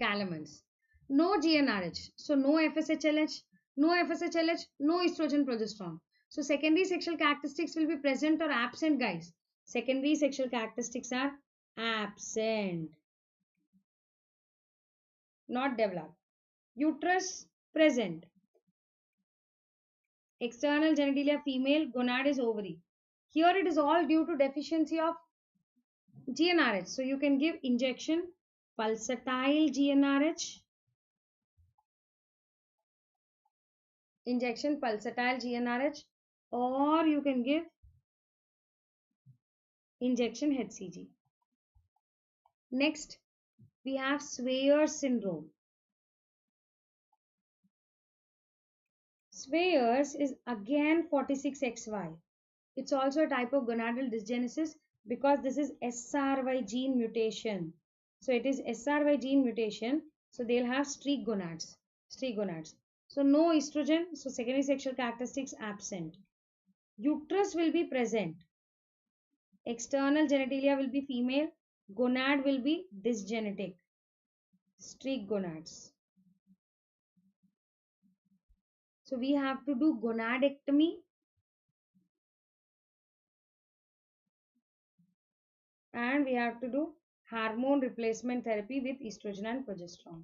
Kalaman's. No GnRH. So no FSHLH, no FSHLH, no estrogen progesterone. So secondary sexual characteristics will be present or absent, guys. Secondary sexual characteristics are absent, not developed. Uterus present. External genitalia female, gonad is ovary. Here it is all due to deficiency of GnRH. So you can give injection pulsatile GnRH. Injection pulsatile GnRH, or you can give injection HCG. Next, we have Swayer's syndrome. Swayer's is again 46XY. It's also a type of gonadal dysgenesis because this is SRY gene mutation. So it is SRY gene mutation. So they'll have streak gonads. Streak gonads. So no estrogen. So secondary sexual characteristics absent. Uterus will be present. External genitalia will be female. Gonad will be dysgenetic. Streak gonads. So we have to do gonadectomy and we have to do hormone replacement therapy with estrogen and progesterone.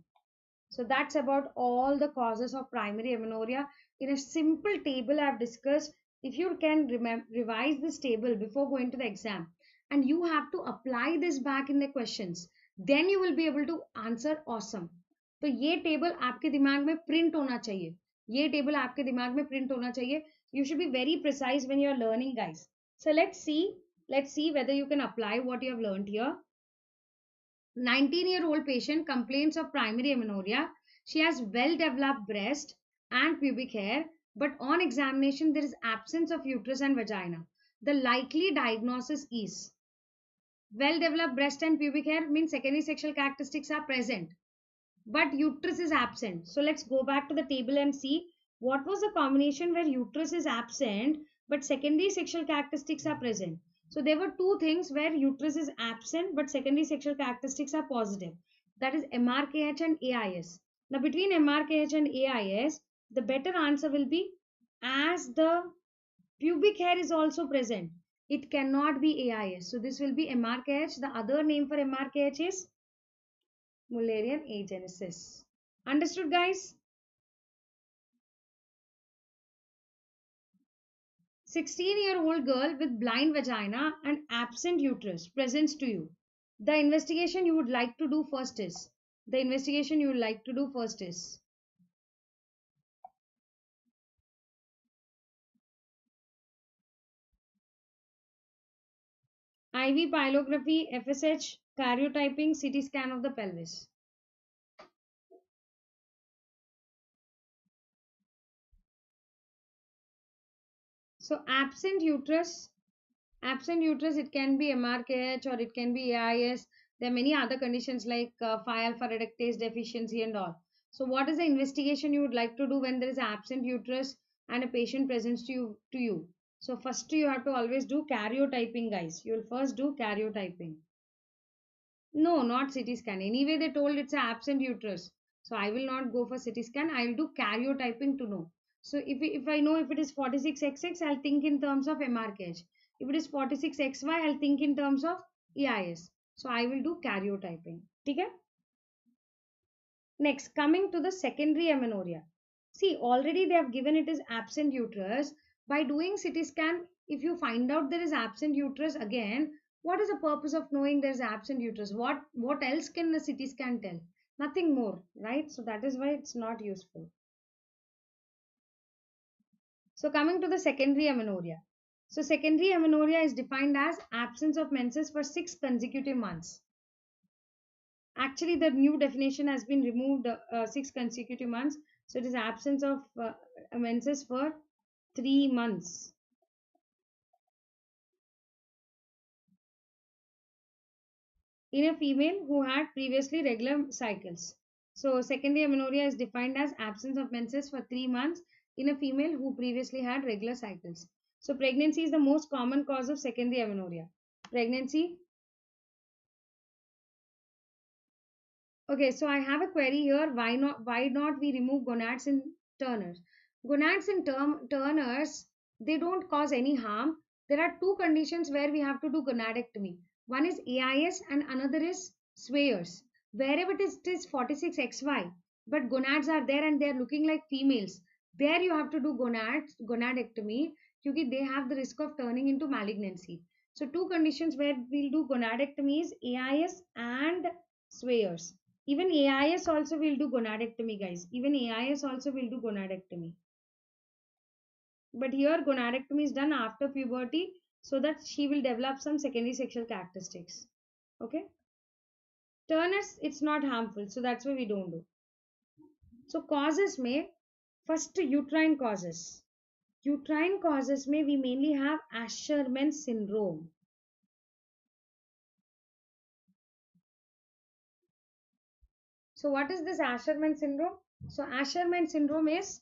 So that's about all the causes of primary amenorrhea. In a simple table I have discussed. If you can revise this table before going to the exam and you have to apply this back in the questions, then you will be able to answer awesome. तो ये table आपके दिमाग में print होना चाहिए. ये table आपके दिमाग में प्रिंट होना चाहिए. You should be very precise when you are learning, guys. So let's see whether you can apply what you have learned here. 19-year-old patient complains of primary amenorrhea. She has well-developed breast and pubic hair, but on examination there is absence of uterus and vagina. The likely diagnosis is well-developed breast and pubic hair means secondary sexual characteristics are present, but uterus is absent. So let's go back to the table and see what was the combination where uterus is absent but secondary sexual characteristics are present. So there were two things where uterus is absent but secondary sexual characteristics are positive. That is MRKH and AIS. Now between MRKH and AIS, the better answer will be as the pubic hair is also present. It cannot be AIS. So this will be MRKH. The other name for MRKH is Mullerian agenesis. Understood, guys? 16-year-old girl with blind vagina and absent uterus presents to you. The investigation you would like to do first is IV pyelography, FSH, karyotyping, CT scan of the pelvis. So absent uterus, it can be MRKH or it can be AIS. There are many other conditions like 5-alpha reductase deficiency and all. So what is the investigation you would like to do when there is absent uterus and a patient presents to you? So first you have to always do karyotyping, guys. You will first do karyotyping. No, not CT scan. Anyway, they told it's an absent uterus. So I will not go for CT scan. I will do karyotyping to know. So if I know if it is 46XX, I'll think in terms of MRKH. If it is 46XY, I'll think in terms of EIS. So I will do karyotyping. Okay? Next, coming to the secondary amenorrhea. See, already they have given it as absent uterus. By doing CT scan, if you find out there is absent uterus again, what is the purpose of knowing there is absent uterus? What else can the CT scan tell? Nothing more, right? So that is why it's not useful. So coming to the secondary amenorrhea. So secondary amenorrhea is defined as absence of menses for 6 consecutive months. Actually, the new definition has been removed 6 consecutive months. So it is absence of menses for 3 months. In a female who had previously regular cycles. So secondary amenorrhea is defined as absence of menses for 3 months in a female who previously had regular cycles. So pregnancy is the most common cause of secondary amenorrhea. Pregnancy. Okay, so I have a query here. Why not we remove gonads in Turners? Gonads in Turners, they don't cause any harm. There are two conditions where we have to do gonadectomy. One is AIS and another is Swayers. Wherever it is 46XY, but gonads are there and they are looking like females. There you have to do gonadectomy because they have the risk of turning into malignancy. So two conditions where we'll do gonadectomy is AIS and Swayers. Even AIS also will do gonadectomy, guys. Even AIS also will do gonadectomy. But here gonadectomy is done after puberty so that she will develop some secondary sexual characteristics. Okay. Turners, it's not harmful. So that's why we don't do. So causes may, first uterine causes. Uterine causes may we mainly have Asherman syndrome. So what is this Asherman syndrome? So Asherman syndrome is,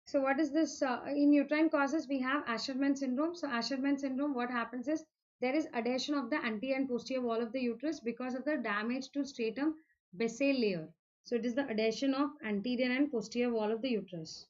so what is this? In uterine causes, we have Asherman syndrome. So Asherman syndrome, what happens is there is adhesion of the anterior and posterior wall of the uterus because of the damage to stratum basal layer. So it is the adhesion of anterior and posterior wall of the uterus.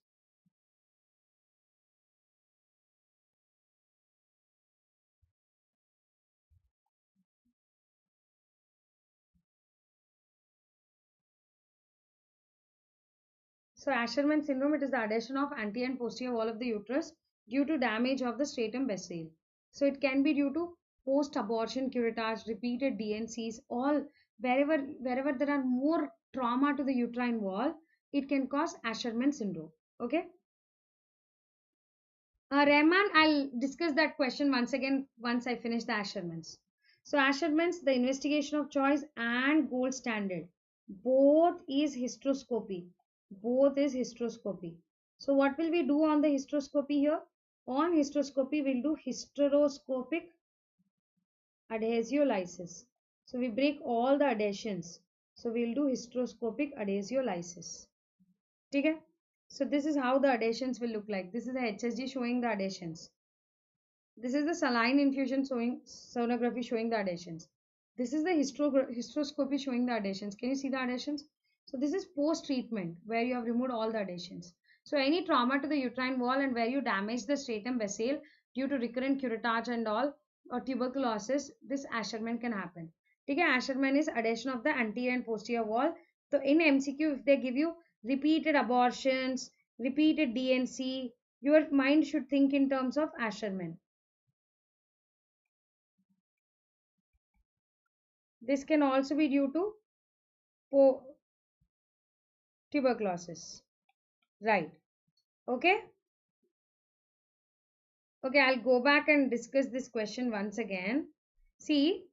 So Asherman syndrome, it is the adhesion of anterior and posterior wall of the uterus due to damage of the stratum basal. So it can be due to post-abortion curettage, repeated DNCs, all wherever there are more trauma to the uterine wall, it can cause Asherman syndrome. Okay. Rahman, I'll discuss that question once again once I finish the Ashermans. So Ashermans, the investigation of choice and gold standard. Both is hysteroscopy. Both is hysteroscopy. So what will we do on the hysteroscopy here? On hysteroscopy, we'll do hysteroscopic adhesiolysis. So we break all the adhesions. So we'll do hysteroscopic adhesiolysis. Okay? So this is how the adhesions will look like. This is the HSG showing the adhesions. This is the saline infusion showing sonography showing the adhesions. This is the hysteroscopy showing the adhesions. Can you see the adhesions? So this is post-treatment where you have removed all the adhesions. So any trauma to the uterine wall and where you damage the stratum basal due to recurrent curettage and all or tuberculosis, this Asherman can happen. Okay, Asherman is adhesion of the anterior and posterior wall. So in MCQ, if they give you repeated abortions, repeated DNC, your mind should think in terms of Asherman. This can also be due to tuberculosis. Right. Okay. Okay, I'll go back and discuss this question once again. See,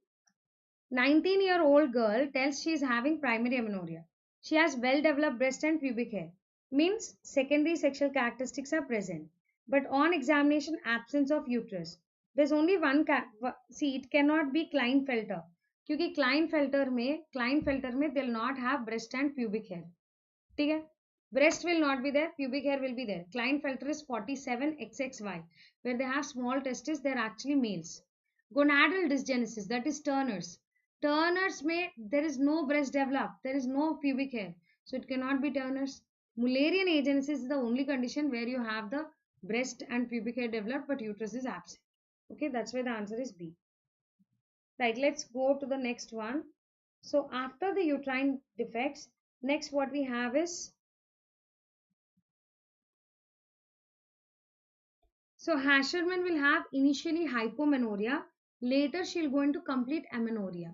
19-year-old girl tells she is having primary amenorrhea. She has well-developed breast and pubic hair. Means secondary sexual characteristics are present. But on examination, absence of uterus. There's only one, see, it cannot be Klinefelter. क्योंकि Klinefelter में they'll not have breast and pubic hair. ठीक है? Breast will not be there, pubic hair will be there. Klinefelter is 47XXY. Where they have small testes, they're actually males. Gonadal dysgenesis, that is Turner's. Turner's may there is no breast developed, there is no pubic hair, so it cannot be Turner's. Mullerian agenesis is the only condition where you have the breast and pubic hair developed but uterus is absent. Okay, that's why the answer is B. Right, let's go to the next one. So after the uterine defects, next what we have is, so Hasherman will have initially hypomenorrhea, later she'll go into complete amenorrhea.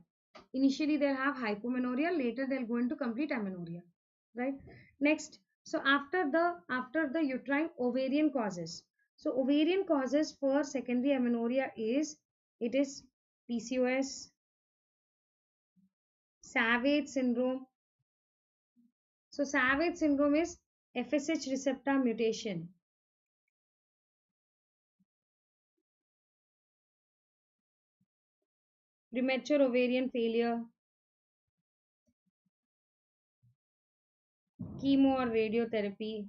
Initially they'll have hypomenorrhea, later they'll go into complete amenorrhea, right? Next, so after the uterine ovarian causes. So ovarian causes for secondary amenorrhea is, it is PCOS, Savage syndrome. So Savage syndrome is FSH receptor mutation. Premature ovarian failure, chemo or radiotherapy.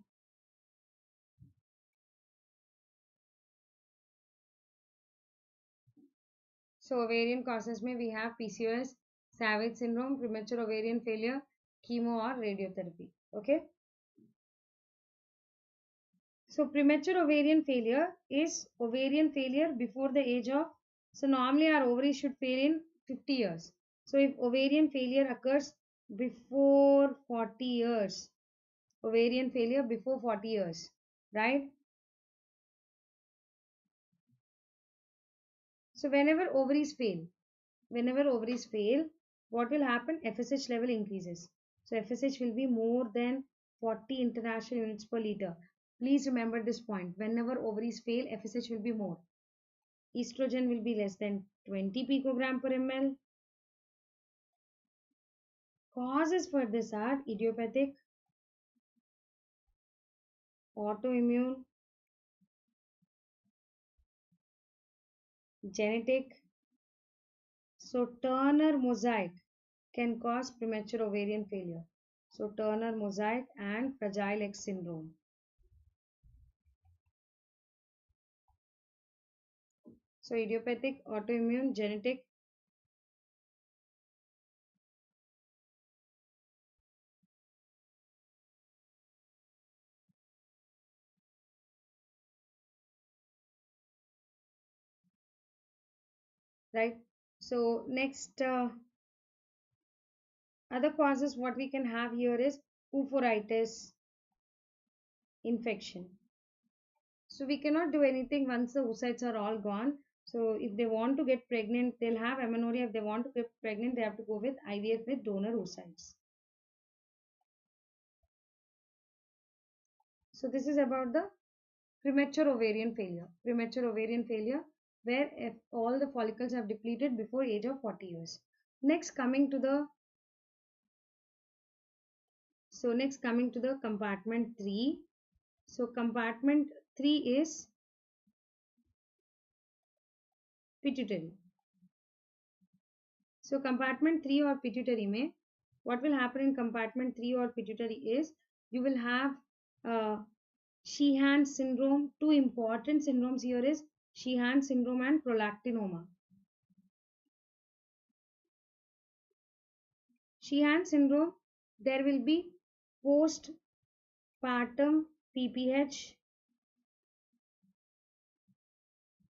So ovarian causes में we have PCOS, Savage syndrome, premature ovarian failure, chemo or radiotherapy. Okay. So premature ovarian failure is ovarian failure before the age of, so normally our ovaries should fail in 50 years. So if ovarian failure occurs before 40 years, ovarian failure before 40 years, right? So whenever ovaries fail, what will happen? FSH level increases. So FSH will be more than 40 international units per liter. Please remember this point. Whenever ovaries fail, FSH will be more. Estrogen will be less than 20 picogram per ml. Causes for this are idiopathic, autoimmune, genetic. So Turner mosaic can cause premature ovarian failure. So Turner mosaic and Fragile X syndrome. So idiopathic, autoimmune, genetic. Right. So next other causes what we can have here is euphoritis, infection. So we cannot do anything once the oocytes are all gone. So if they want to get pregnant, they'll have amenorrhea. If they want to get pregnant, they have to go with IVF with donor oocytes. So this is about the premature ovarian failure. Premature ovarian failure where if all the follicles have depleted before age of 40 years. Next coming to the compartment 3. So compartment 3 is pituitary. So compartment 3 or pituitary mein, what will happen in compartment 3 or pituitary is you will have Sheehan syndrome. Two important syndromes here is Sheehan syndrome and prolactinoma. Sheehan syndrome, there will be postpartum PPH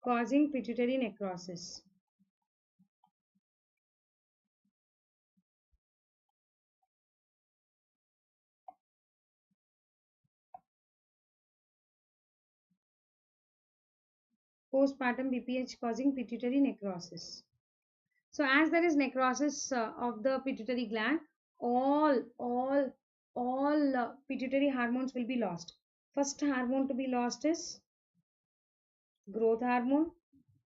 causing pituitary necrosis. Postpartum PPH causing pituitary necrosis. So as there is necrosis of the pituitary gland, all pituitary hormones will be lost. First hormone to be lost is growth hormone,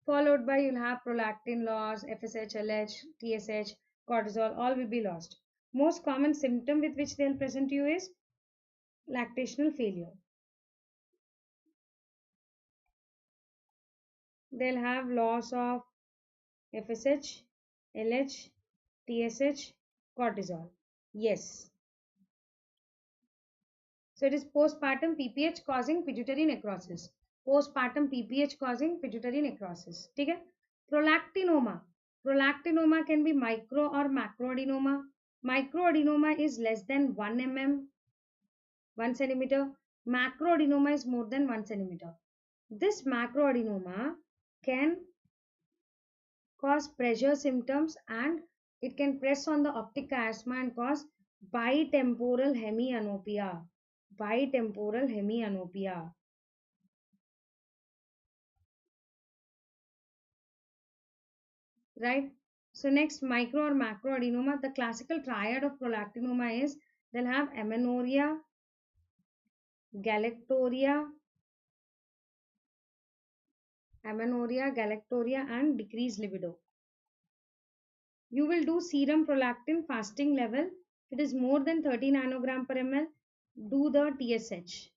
followed by you'll have prolactin loss, FSH, LH, TSH, cortisol, all will be lost. Most common symptom with which they'll present you is lactational failure. They'll have loss of FSH, LH, TSH, cortisol. Yes. So it is postpartum PPH causing pituitary necrosis. Postpartum PPH causing pituitary necrosis. ठीक है? Prolactinoma. Prolactinoma can be micro or macroadenoma. Microadenoma is less than 1 mm, 1 centimeter. Macroadenoma is more than 1 centimeter. This macroadenoma can cause pressure symptoms and it can press on the optic chiasma and cause bitemporal hemianopia. Bitemporal hemianopia. Right? So next, micro or macroadenoma. The classical triad of prolactinoma is they'll have amenorrhea, galactorrhea, and decreased libido. You will do serum prolactin fasting level. If it is more than 30 nanogram per ml, do the TSH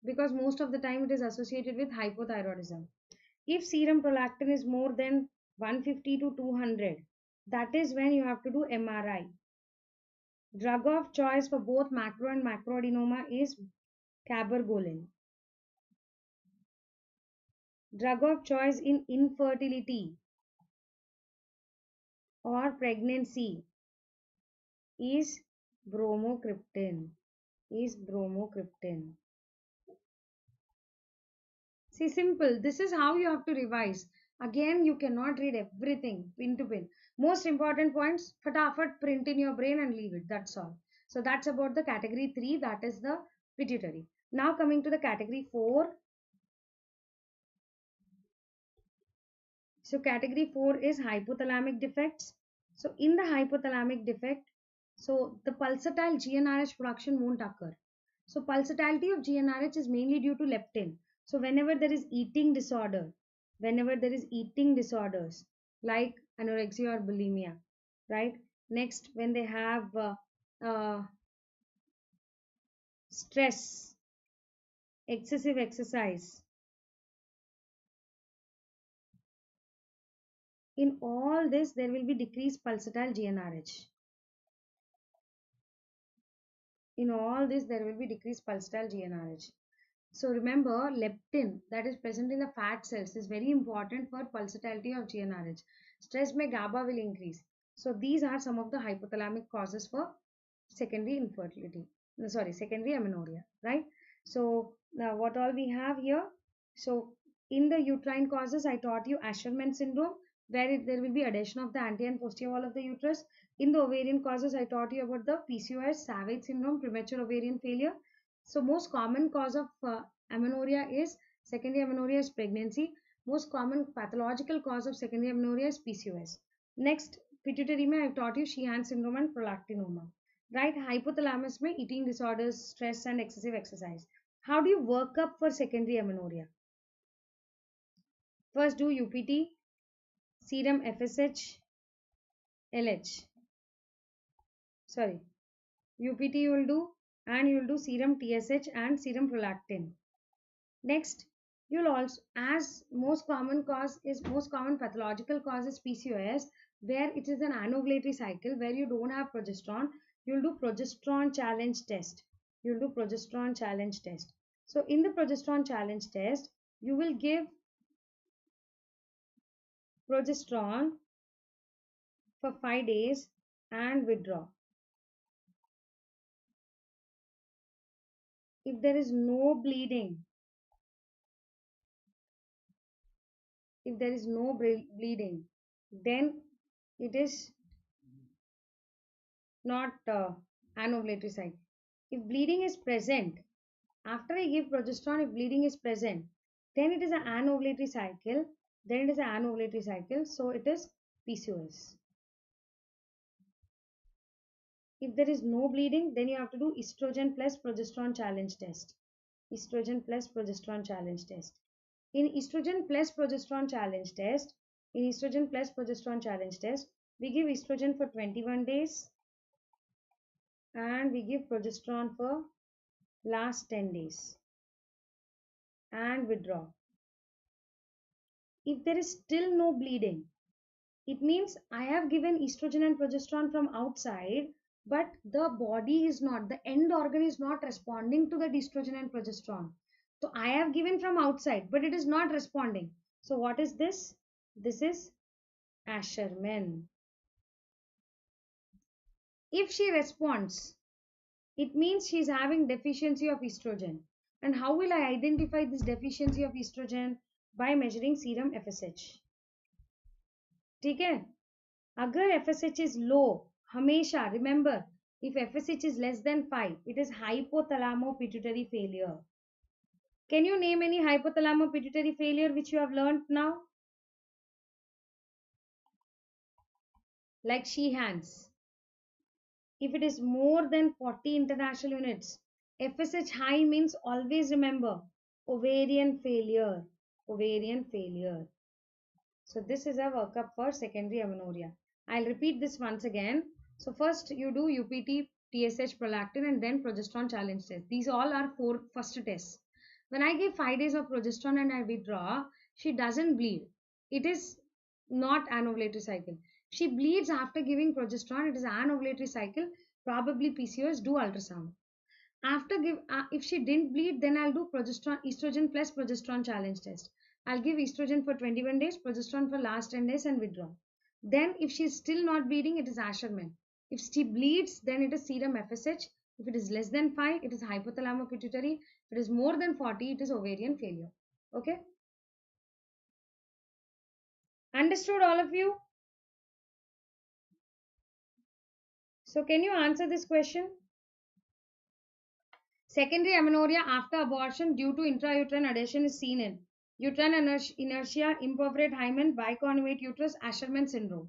because most of the time it is associated with hypothyroidism. If serum prolactin is more than 150 to 200, that is when you have to do MRI. Drug of choice for both macro and macroadenoma is cabergoline. Drug of choice in infertility or pregnancy is bromocriptine. See, simple. This is how you have to revise. Again, you cannot read everything pin to pin. Most important points, fatafat print in your brain and leave it. That's all. So that's about the category 3. That is the pituitary. Now coming to the category 4. So category 4 is hypothalamic defects. So in the hypothalamic defect, so the pulsatile GnRH production won't occur. So pulsatility of GnRH is mainly due to leptin. So whenever there is eating disorders like anorexia or bulimia, right? Next, when they have stress, excessive exercise, in all this there will be decreased pulsatile GnRH. In all this there will be decreased pulsatile GnRH. So remember, leptin that is present in the fat cells is very important for pulsatility of GnRH. Stress may GABA will increase. So these are some of the hypothalamic causes for secondary infertility. No, sorry, secondary amenorrhea, right? So now what all we have here? So in the uterine causes, I taught you Asherman syndrome, where there will be adhesion of the anterior and posterior wall of the uterus. In the ovarian causes, I taught you about the PCOS, Savage syndrome, premature ovarian failure. So most common cause of amenorrhea is secondary amenorrhea is pregnancy. Most common pathological cause of secondary amenorrhea is PCOS. Next, pituitary mein I taught you Sheehan syndrome and prolactinoma. Right, hypothalamus mein eating disorders, stress and excessive exercise. How do you work up for secondary amenorrhea? First do UPT, serum FSH, LH. Sorry, UPT you will do and you will do serum TSH and serum prolactin. Next, you'll also, as most common pathological cause is PCOS, where it is an anovulatory cycle where you don't have progesterone, you'll do progesterone challenge test. So in the progesterone challenge test, you will give progesterone for 5 days and withdraw. If there is no bleeding, then it is not anovulatory cycle. If bleeding is present, after I give progesterone, if bleeding is present, then it is an anovulatory cycle. So it is PCOS. If there is no bleeding, then you have to do estrogen plus progesterone challenge test. In estrogen plus progesterone challenge test, we give estrogen for 21 days and we give progesterone for last 10 days and withdraw. If there is still no bleeding, it means I have given estrogen and progesterone from outside, but the body is not, the end organ is not responding to the estrogen and progesterone. So I have given from outside, but it is not responding. So what is this? This is Asherman. If she responds, it means she is having deficiency of estrogen. And how will I identify this deficiency of estrogen? By measuring serum FSH. ठीक है? अगर FSH is low, हमेशा remember, if FSH is less than 5, it is hypothalamo-pituitary failure. Can you name any hypothalamo-pituitary failure which you have learned now? Like Sheehan's. If it is more than 40 international units, FSH high means always remember ovarian failure. Ovarian failure. So this is a workup for secondary amenorrhea. I'll repeat this once again. So first you do UPT, TSH, prolactin and then progesterone challenge test. These all are first tests. When I give 5 days of progesterone and I withdraw, she doesn't bleed. It is not an ovulatory cycle. She bleeds after giving progesterone. It is an ovulatory cycle. Probably PCOS. Do ultrasound. After if she didn't bleed, then I'll do progesterone, estrogen plus progesterone challenge test. I'll give estrogen for 21 days, progesterone for last 10 days and withdraw. Then if she is still not bleeding, it is Asherman. If she bleeds, then it is serum FSH. If it is less than 5, it is hypothalamo-pituitary. If it is more than 40, it is ovarian failure. Okay? Understood all of you? So can you answer this question? Secondary amenorrhea after abortion due to intrauterine adhesion is seen in uterine inertia, imperforate hymen, biconjugate uterus, Asherman syndrome.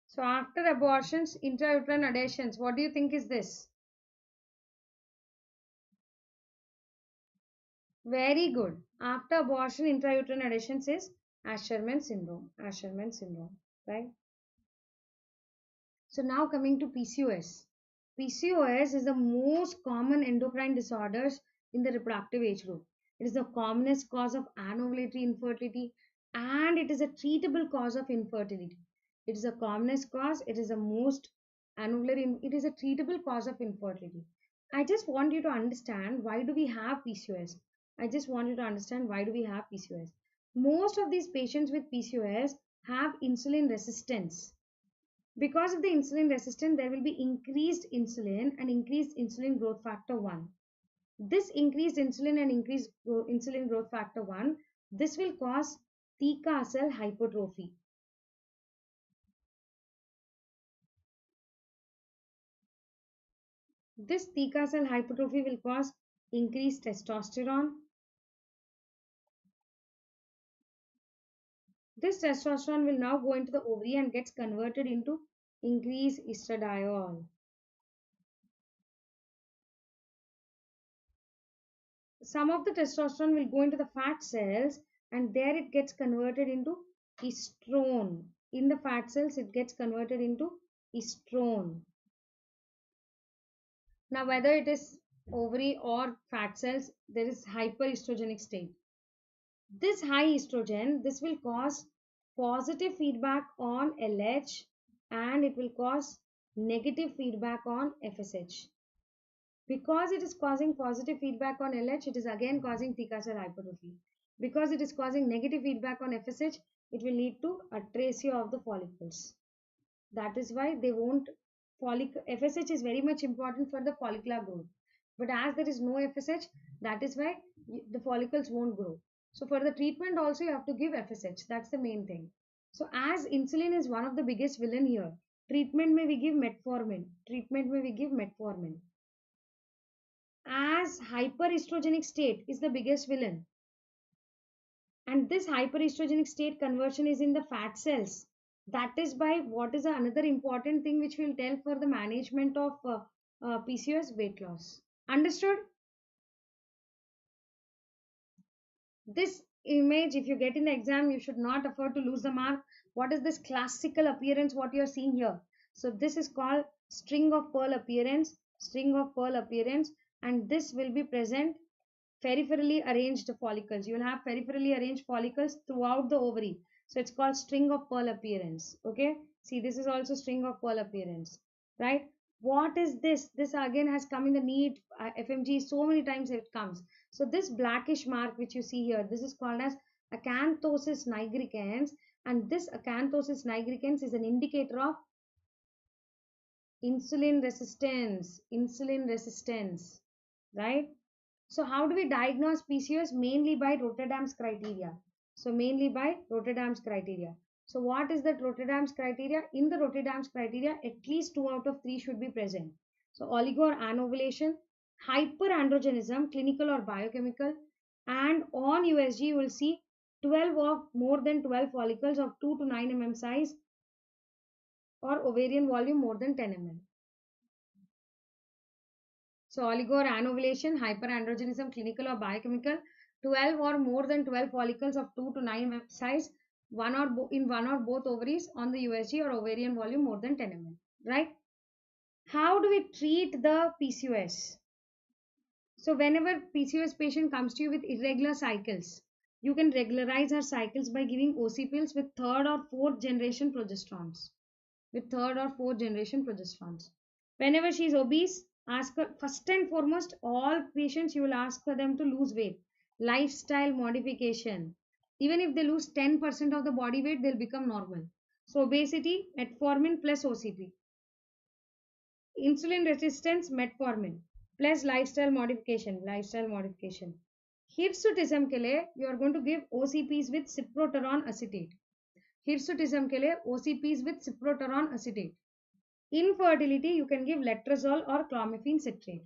So after abortions, intrauterine adhesions, what do you think is this? Very good. After abortion, intrauterine adhesions is Asherman syndrome. Asherman syndrome, right? So now coming to PCOS. PCOS is the most common endocrine disorders in the reproductive age group. It is the commonest cause of anovulatory infertility and it is a treatable cause of infertility. It is the commonest cause. It is the most anovulatory. It is a treatable cause of infertility. I just want you to understand why do we have PCOS. I just want you to understand why do we have PCOS. Most of these patients with PCOS have insulin resistance. Because of the insulin resistance, there will be increased insulin and increased insulin growth factor 1. This increased insulin and increased insulin growth factor 1, this will cause theca cell hypertrophy. This theca cell hypertrophy will cause increased testosterone. This testosterone will now go into the ovary and gets converted into increased estradiol. Some of the testosterone will go into the fat cells and there it gets converted into estrone. In the fat cells, it gets converted into estrone. Now, whether it is ovary or fat cells, there is hyperestrogenic state. This high estrogen, this will cause positive feedback on LH and it will cause negative feedback on FSH. Because it is causing positive feedback on LH, it is again causing theca cell hypertrophy. Because it is causing negative feedback on FSH, it will lead to atresia of the follicles. That is why they won't FSH is very much important for the follicular growth. But as there is no FSH, that is why the follicles won't grow. So for the treatment also you have to give FSH. That's the main thing. So as insulin is one of the biggest villain here, treatment may we give metformin. Treatment may we give metformin. As hyperestrogenic state is the biggest villain. And this hyperestrogenic state conversion is in the fat cells. That is by what is another important thing which we'll tell for the management of PCOS weight loss. Understood? This image, if you get in the exam, you should not afford to lose the mark. What is this classical appearance, what you're seeing here? So this is called string of pearl appearance, string of pearl appearance, and this will be present peripherally arranged follicles. You will have peripherally arranged follicles throughout the ovary. So it's called string of pearl appearance. Okay. See, this is also string of pearl appearance, right? What is this? This again has come in the NEET, FMG, so many times it comes. So this blackish mark which you see here, this is called as acanthosis nigricans, and this acanthosis nigricans is an indicator of insulin resistance, right? So how do we diagnose PCOS? Mainly by Rotterdam's criteria. So mainly by Rotterdam's criteria. So what is that Rotterdam's criteria? In the Rotterdam's criteria, at least 2 out of 3 should be present. So oligo or anovulation, hyperandrogenism, clinical or biochemical, and on USG you will see 12 or more than 12 follicles of 2 to 9 mm size, or ovarian volume more than 10 mm. So oligo or anovulation, hyperandrogenism, clinical or biochemical, 12 or more than 12 follicles of 2 to 9 mm size, in one or both ovaries on the USG, or ovarian volume more than 10 mm. Right? How do we treat the PCOS? So whenever PCOS patient comes to you with irregular cycles, you can regularize her cycles by giving OC pills with third or fourth generation progesterones. Whenever she is obese, ask her, first and foremost, all patients you will ask for them to lose weight. Lifestyle modification. Even if they lose 10% of the body weight, they'll become normal. So obesity, metformin plus OCP. Insulin resistance, metformin plus lifestyle modification. Hirsutism के लिए you are going to give OCPs with cyproterone acetate. Hirsutism के लिए OCPs with cyproterone acetate. Infertility, you can give letrozole or clomiphene citrate.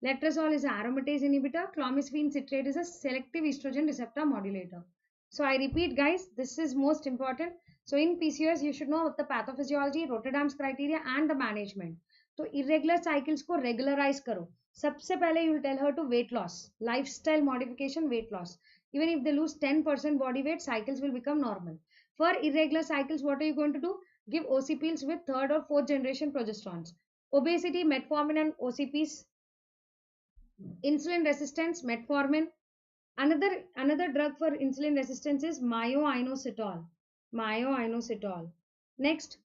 Letrozole is an aromatase inhibitor. Clomiphene citrate is a selective estrogen receptor modulator. So I repeat, guys, this is most important. So in PCOS, you should know the pathophysiology, Rotterdam's criteria, and the management. So irregular cycles को regularize करो. सबसे पहले you will tell her to weight loss, lifestyle modification, weight loss. Even if they lose 10% body weight, cycles will become normal. For irregular cycles, what are you going to do? Give OCPs with third or fourth generation progesterones. Obesity, metformin and OCPs. Insulin resistance, metformin. Another drug for insulin resistance is myoinositol. Next,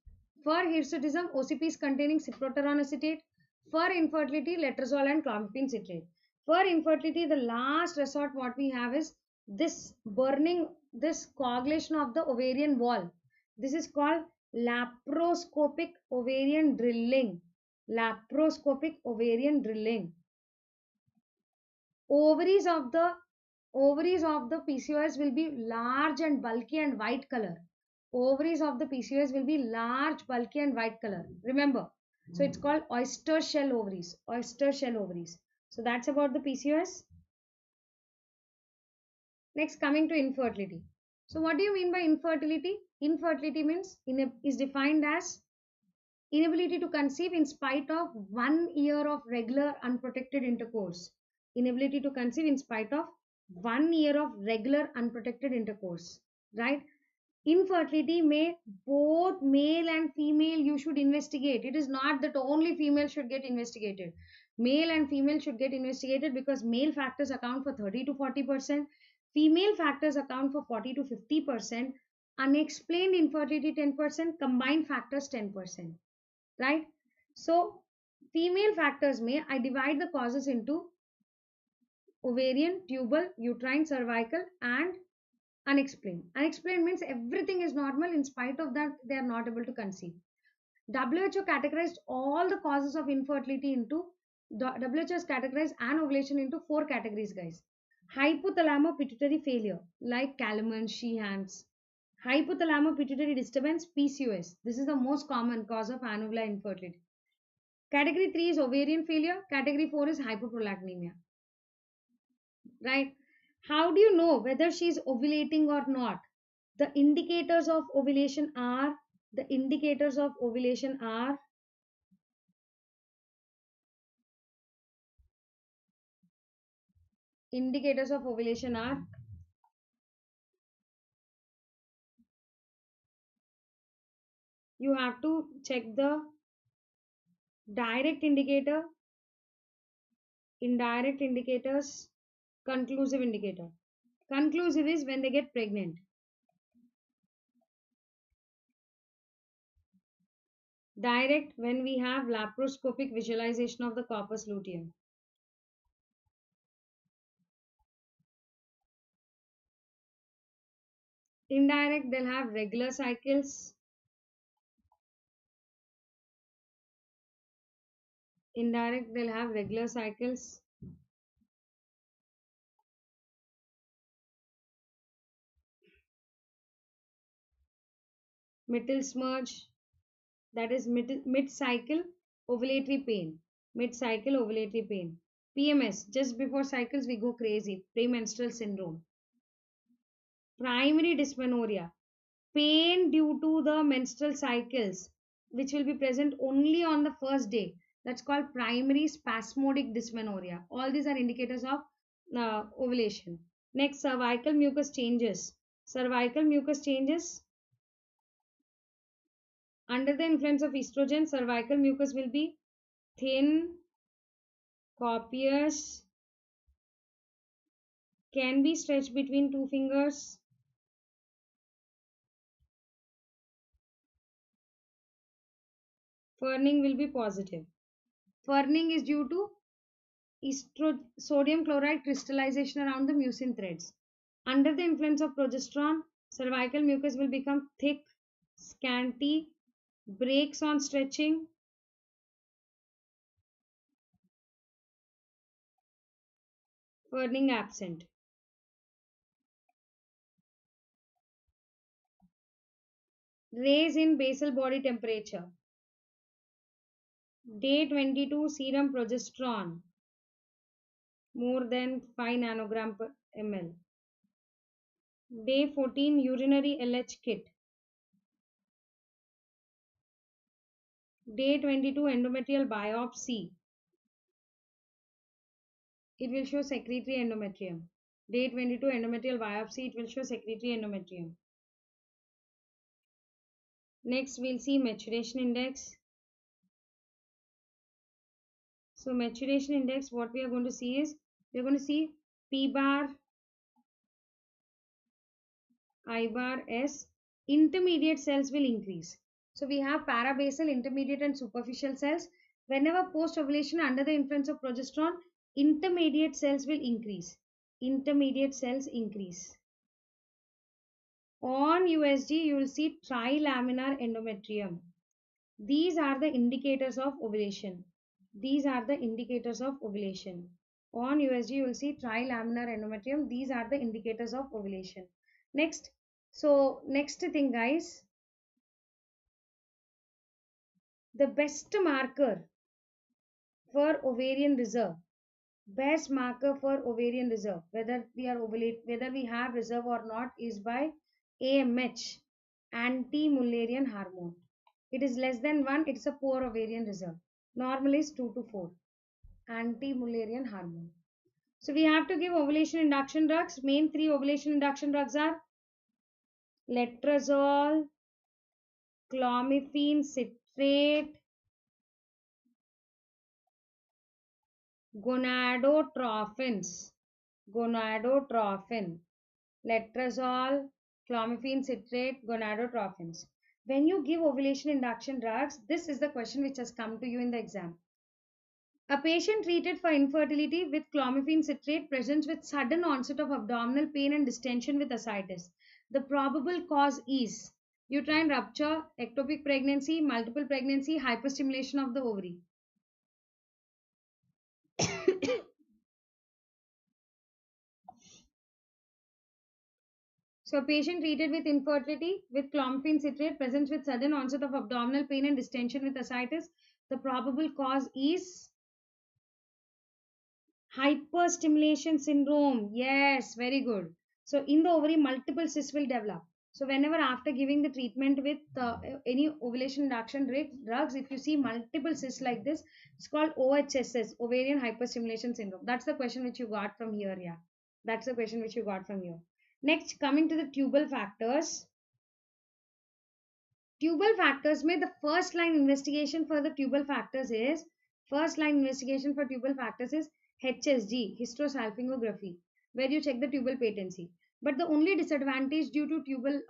for hirsutism, OCPs containing cyproterone acetate. For infertility, letrozole and clomiphene citrate. For infertility, the last resort what we have is this coagulation of the ovarian wall. This is called laparoscopic ovarian drilling. Ovaries of the PCOS will be large and bulky and white color. Remember, so it's called oyster shell ovaries. So that's about the PCOS. Next, coming to infertility. So what do you mean by infertility? Infertility means is defined as inability to conceive in spite of 1 year of regular unprotected intercourse. Right? Infertility may both male and female you should investigate. It is not that only female should get investigated. Male and female should get investigated because male factors account for 30 to 40%. Female factors account for 40 to 50%. Unexplained infertility 10%. Combined factors 10%. Right? So female factors I divide the causes into ovarian, tubal, uterine, cervical and unexplained. Unexplained means everything is normal, in spite of that they are not able to conceive. WHO categorized all the causes of infertility into WHO has categorized an ovulation into 4 categories, guys. Hypothalamo-pituitary failure like Kallman, Sheehan's. Hypothalamo-pituitary disturbance, PCOS. This is the most common cause of anular infertility. Category 3 is ovarian failure. Category 4 is hypoprolactinemia. Right? How do you know whether she is ovulating or not? The indicators of ovulation are you have to check the direct indicator, indirect indicators, Conclusive indicator. Conclusive is when they get pregnant. Direct when we have laparoscopic visualization of the corpus luteum. Indirect, they'll have regular cycles. Indirect, they'll have regular cycles. Mittelsmerge, that is mid-cycle ovulatory pain. Mid-cycle ovulatory pain. PMS, just before cycles we go crazy. Premenstrual syndrome. Primary dysmenorrhea, pain due to the menstrual cycles, which will be present only on the first day. That's called primary spasmodic dysmenorrhea. All these are indicators of ovulation. Next, cervical mucus changes. Cervical mucus changes. Under the influence of estrogen, cervical mucus will be thin, copious, can be stretched between two fingers. Furning will be positive. Furning is due to sodium chloride crystallization around the mucin threads. Under the influence of progesterone, cervical mucus will become thick, scanty, breaks on stretching. Furning absent. Raise in basal body temperature. Day 22 serum progesterone more than 5 nanogram per ml. Day 14 urinary LH kit. Day 22 endometrial biopsy. It will show secretory endometrium. Day 22 endometrial biopsy, it will show secretory endometrium. Next, we'll see maturation index. So, maturation index, what we are going to see is, we are going to see P bar, I bar, S. Intermediate cells will increase. So, we have parabasal, intermediate and superficial cells. Whenever post-ovulation under the influence of progesterone, intermediate cells will increase. Intermediate cells increase. On USG, you will see trilaminar endometrium. These are the indicators of ovulation. These are the indicators of ovulation. On USG, you will see trilaminar endometrium. These are the indicators of ovulation. Next, so next thing, guys, the best marker for ovarian reserve. Best marker for ovarian reserve, whether we are ovulate, whether we have reserve or not, is by AMH, anti-Mullerian hormone. It is less than 1, it's a poor ovarian reserve. Normal is 2 to 4. Anti-Mullerian hormone. So we have to give ovulation induction drugs. Main 3 ovulation induction drugs are letrozole, clomiphene citrate, gonadotrophins. Gonadotrophin. Letrozole, clomiphene citrate, gonadotrophins. When you give ovulation induction drugs, this is the question which has come to you in the exam. A patient treated for infertility with clomiphene citrate presents with sudden onset of abdominal pain and distension with ascites. The probable cause is uterine rupture, ectopic pregnancy, multiple pregnancy, hyperstimulation of the ovary. So, a patient treated with infertility with clomiphene citrate presents with sudden onset of abdominal pain and distension with ascites. The probable cause is hyperstimulation syndrome. Yes, very good. So, in the ovary, multiple cysts will develop. So, whenever after giving the treatment with any ovulation induction drugs, if you see multiple cysts like this, it's called OHSS, ovarian hyperstimulation syndrome. That's the question which you got from here. Yeah, that's the question which you got from here. Next, coming to the tubal factors. Tubal factors, may the first line investigation for the tubal factors is HSG, hysterosalpingography. where you check the tubal patency. But the only disadvantage due to tubal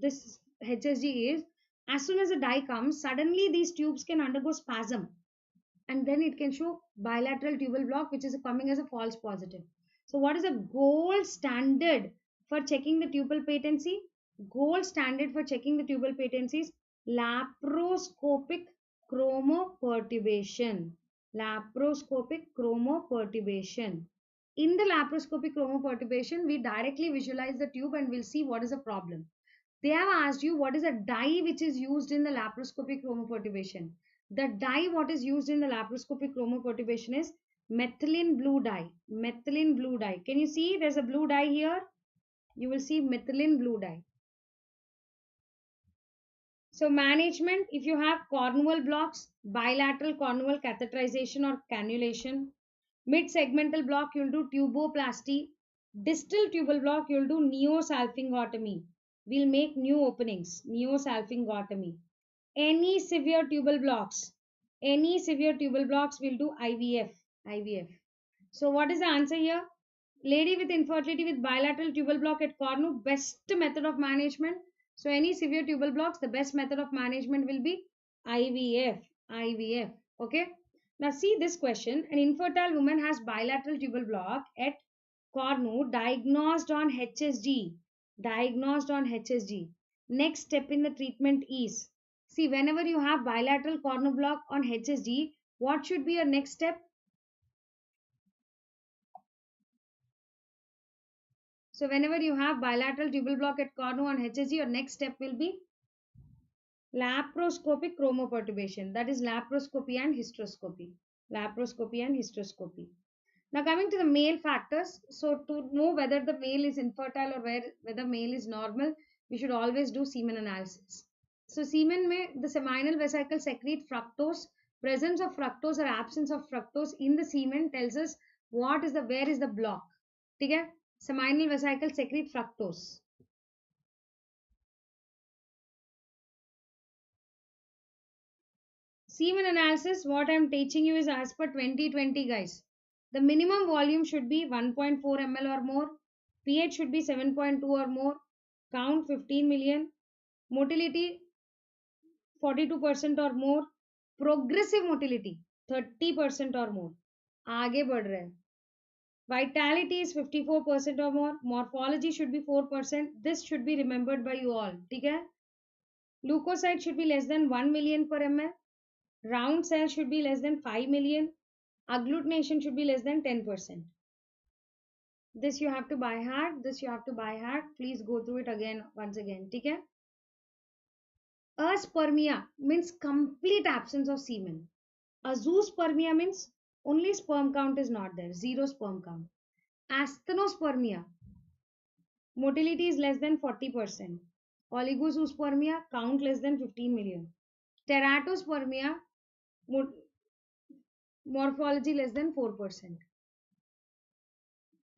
this HSG is, as soon as a dye comes, suddenly these tubes can undergo spasm, and then it can show bilateral tubal block, which is coming as a false positive. So what is a gold standard for checking the tubal patency? Gold standard for checking the tubal patency is laparoscopic chromoperturbation. Laparoscopic chromoperturbation. In the laparoscopic chromoperturbation, we directly visualize the tube and we'll see what is the problem. They have asked you what is a dye which is used in the laparoscopic chromoperturbation. The dye what is used in the laparoscopic chromoperturbation is methylene blue dye. Methylene blue dye. Can you see there's a blue dye here? You will see methylene blue dye. So management, if you have cornual blocks, bilateral cornual catheterization or cannulation, mid-segmental block, you'll do tuboplasty. Distal tubal block, you'll do neosalpingotomy. We'll make new openings, neosalpingotomy. Any severe tubal blocks, we'll do IVF. So what is the answer here? Lady with infertility with bilateral tubal block at cornu, best method of management. So any severe tubal blocks, the best method of management will be IVF. Okay. Now see this question. An infertile woman has bilateral tubal block at cornu diagnosed on HSG. Next step in the treatment is, see, whenever you have bilateral cornu block on HSG, what should be your next step? So whenever you have bilateral tubal block at cornu on HSG, your next step will be laparoscopic chromoperturbation. That is laparoscopy and hysteroscopy. Now coming to the male factors. So to know whether the male is infertile or whether male is normal, we should always do semen analysis. So semen में the seminal vesicle secrete fructose. Presence of fructose or absence of fructose in the semen tells us where is the block. ठीक है? Seminal vesicle secrete fructose. Semen analysis, what I am teaching you is as per 2020, guys. The minimum volume should be 1.4 ml or more. pH should be 7.2 or more. Count 15 million. Motility 42% or more. Progressive motility 30% or more. आगे बढ़ रहे हैं. Vitality is 54% or more. Morphology should be 4%. This should be remembered by you all. ठीक है? Leukocyte should be less than 1 million per ml. Round cell should be less than 5 million. Agglutination should be less than 10%. This you have to by heart. Please go through it once again. ठीक है? Aspermia means complete absence of semen. Azoospermia means only sperm count is not there. 0 sperm count. Asthenospermia, motility is less than 40%. Oligozoospermia, count less than 15 million. Teratospermia, morphology less than 4%.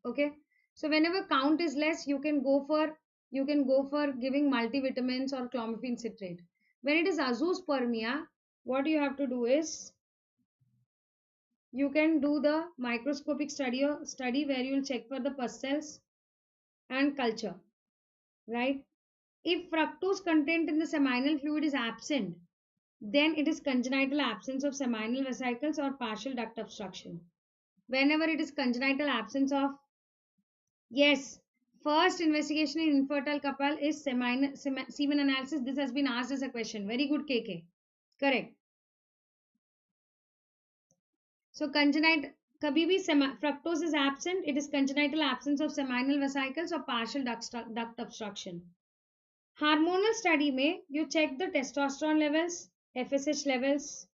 Okay. So whenever count is less, you can go for giving multivitamins or clomiphene citrate. When it is azoospermia, what you have to do is you can do the microscopic study where you will check for the pus cells and culture, right? If fructose content in the seminal fluid is absent, then it is congenital absence of seminal vesicles or partial duct obstruction. Whenever it is congenital absence of, yes, first investigation in infertile couple is semen analysis. This has been asked as a question. Very good, KK. Correct. So congenital, kabhi bhi fructose is absent, it is congenital absence of seminal vesicles or partial duct obstruction. Hormonal study में you check the testosterone levels, FSH levels.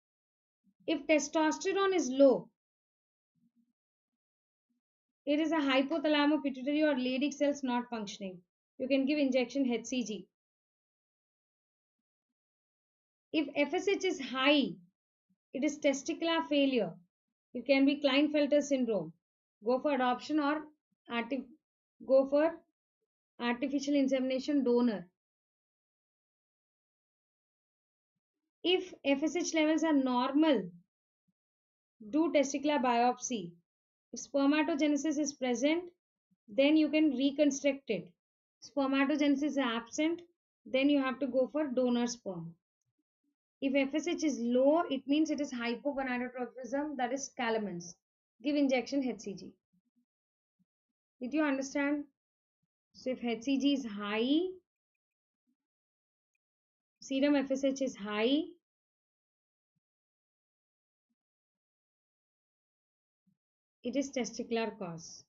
If testosterone is low, it is a hypothalamo-pituitary or Leydig cells not functioning. You can give injection HCG. If FSH is high, it is testicular failure. It can be Klinefelter syndrome. Go for adoption or go for artificial insemination donor. If FSH levels are normal, do testicular biopsy. If spermatogenesis is present, then you can reconstruct it. Spermatogenesis is absent, then you have to go for donor sperm. If FSH is low, it means it is hypogonadotrophism, that is Calamen's. Give injection HCG. Did you understand? So if HCG is high, serum FSH is high, it is testicular cause.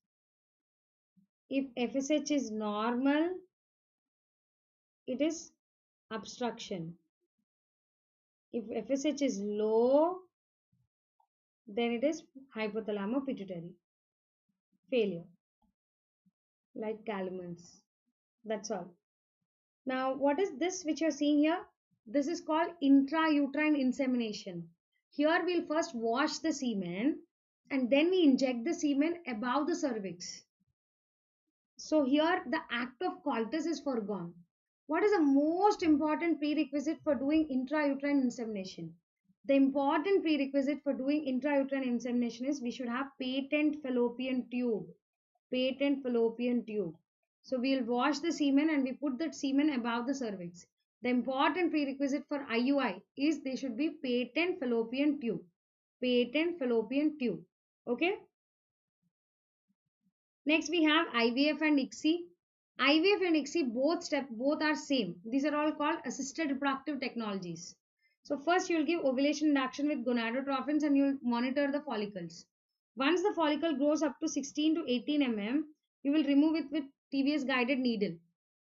If FSH is normal, it is obstruction. If FSH is low, then it is hypothalamo-pituitary failure, like Calamen's. That's all. Now, what is this which you are seeing here? This is called intrauterine insemination. Here we'll first wash the semen and then we inject the semen above the cervix. So here the act of coitus is foregone. What is the most important prerequisite for doing intrauterine insemination? The important prerequisite for doing intrauterine insemination is we should have patent fallopian tube. Patent fallopian tube. So we'll wash the semen and we put that semen above the cervix. The important prerequisite for IUI is they should be patent fallopian tube. Patent fallopian tube. Okay. Next we have IVF and ICSI. IVF and ICSI both are same. These are all called assisted reproductive technologies. So first you will give ovulation induction with gonadotrophins and you will monitor the follicles. Once the follicle grows up to 16 to 18 mm, you will remove it with TVS guided needle.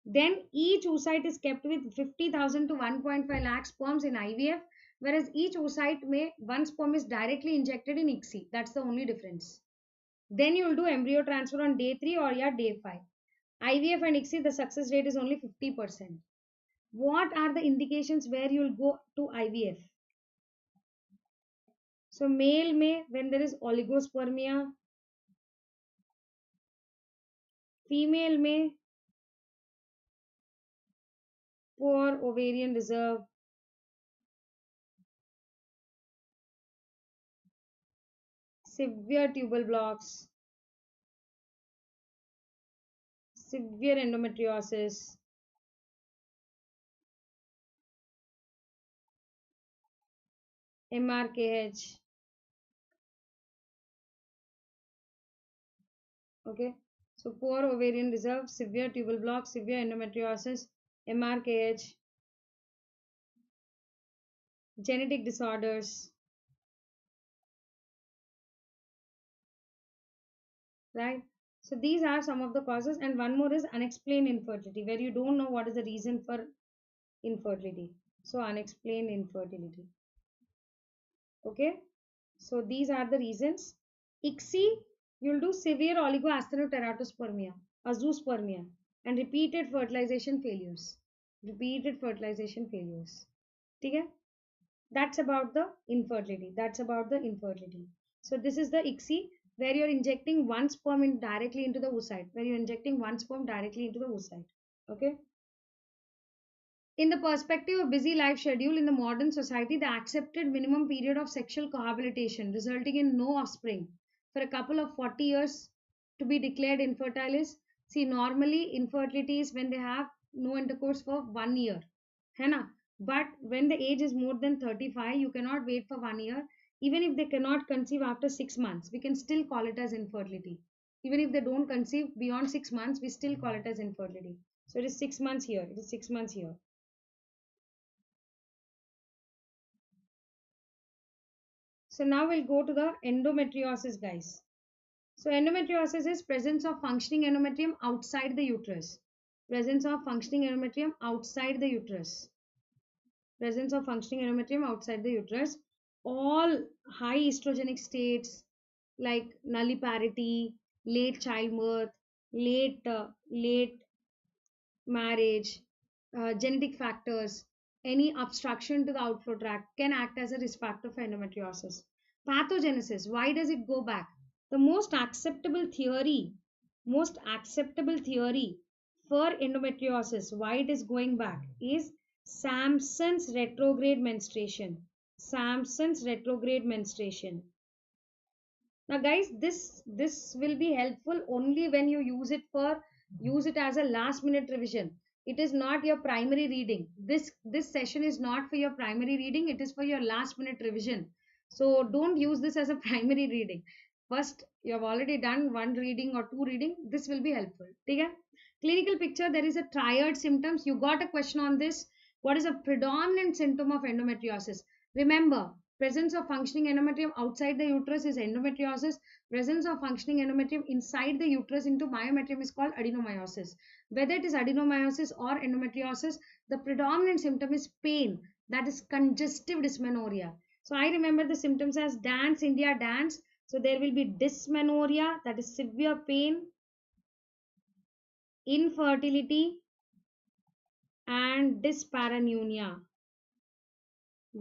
Then each oocyte is kept with 50,000 to 1.5 lakh sperms in IVF, whereas each oocyte one sperm is directly injected in ICSI. That's the only difference. Then you will do embryo transfer on day 3 or day 5. IVF and ICSI, the success rate is only 50%. What are the indications where you will go to IVF? So male when there is oligospermia, female poor ovarian reserve, severe tubal blocks, severe endometriosis, MRKH. Okay, so poor ovarian reserve, severe tubal block, severe endometriosis, MRKH, genetic disorders, right? So these are some of the causes, and one more is unexplained infertility, where you don't know what is the reason for infertility. So unexplained infertility. Okay, so these are the reasons. ICSI, you'll do severe oligoasthenoteratospermia, azoospermia, and repeated fertilization failures. Repeated fertilization failures. Okay? That's about the infertility. That's about the infertility. So this is the ICSI, where you're injecting one sperm directly into the oocyte. Where you're injecting one sperm directly into the oocyte. Okay? In the perspective of busy life schedule in the modern society, the accepted minimum period of sexual cohabitation resulting in no offspring for a couple of 40 years to be declared infertile is, see, normally infertility is when they have no intercourse for 1 year. है ना? But when the age is more than 35, you cannot wait for 1 year. Even if they cannot conceive after 6 months, we can still call it as infertility. Even if they don't conceive beyond 6 months, we still call it as infertility. So it is 6 months here. It is 6 months here. So now we'll go to the endometriosis, guys. So endometriosis is presence of functioning endometrium outside the uterus. Presence of functioning endometrium outside the uterus. Presence of functioning endometrium outside the uterus. All high estrogenic states like nulliparity, late childbirth, late marriage, genetic factors, any obstruction to the outflow tract can act as a risk factor for endometriosis. Pathogenesis, why does it go back? The most acceptable theory for endometriosis, why it is going back, is Sampson's retrograde menstruation. Sampson's retrograde menstruation. Now guys, this will be helpful only when you use it as a last minute revision. It is not your primary reading. This session is not for your primary reading, it is for your last minute revision. So don't use this as a primary reading. First, you have already done one reading or two reading, this will be helpful. Okay? Clinical picture, there is a triad symptoms. You got a question on this. What is a predominant symptom of endometriosis? Remember, presence of functioning endometrium outside the uterus is endometriosis. Presence of functioning endometrium inside the uterus into myometrium is called adenomyosis. Whether it is adenomyosis or endometriosis, the predominant symptom is pain, that is congestive dysmenorrhea. So I remember the symptoms as dance India dance. So there will be dysmenorrhea, that is severe pain, infertility, and dyspareunia.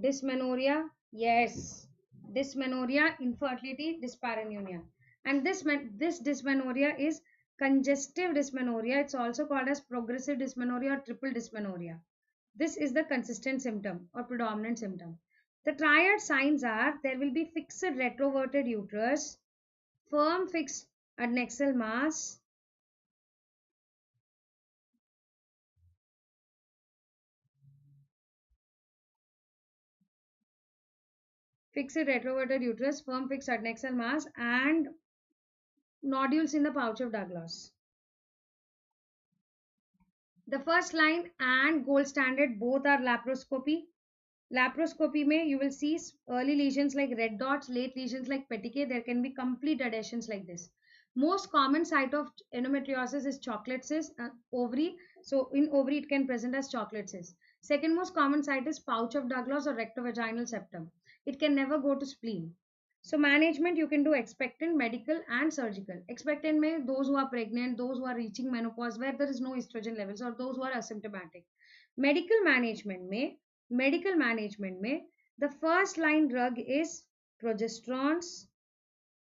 Dysmenorrhea, yes. Dysmenorrhea, infertility, dyspareunia. And this dysmenorrhea is congestive dysmenorrhea. It's also called as progressive dysmenorrhea or triple dysmenorrhea. This is the consistent symptom or predominant symptom. The triad signs are there will be fixed retroverted uterus, firm fixed adnexal mass, fixed retroverted uterus, firm fixed adnexal mass, and nodules in the pouch of Douglas. The first line and gold standard both are laparoscopy. Laparoscopy mein you will see early lesions like red dots, late lesions like petechiae. There can be complete adhesions like this. Most common site of endometriosis is chocolate cyst, ovary. So in ovary it can present as chocolate cyst. Second most common site is pouch of Douglas or rectovaginal septum. It can never go to spleen. So management you can do expectant, medical and surgical. Expectant may those who are pregnant, those who are reaching menopause where there is no estrogen levels, or those who are asymptomatic. Medical management may the first line drug is progesterones,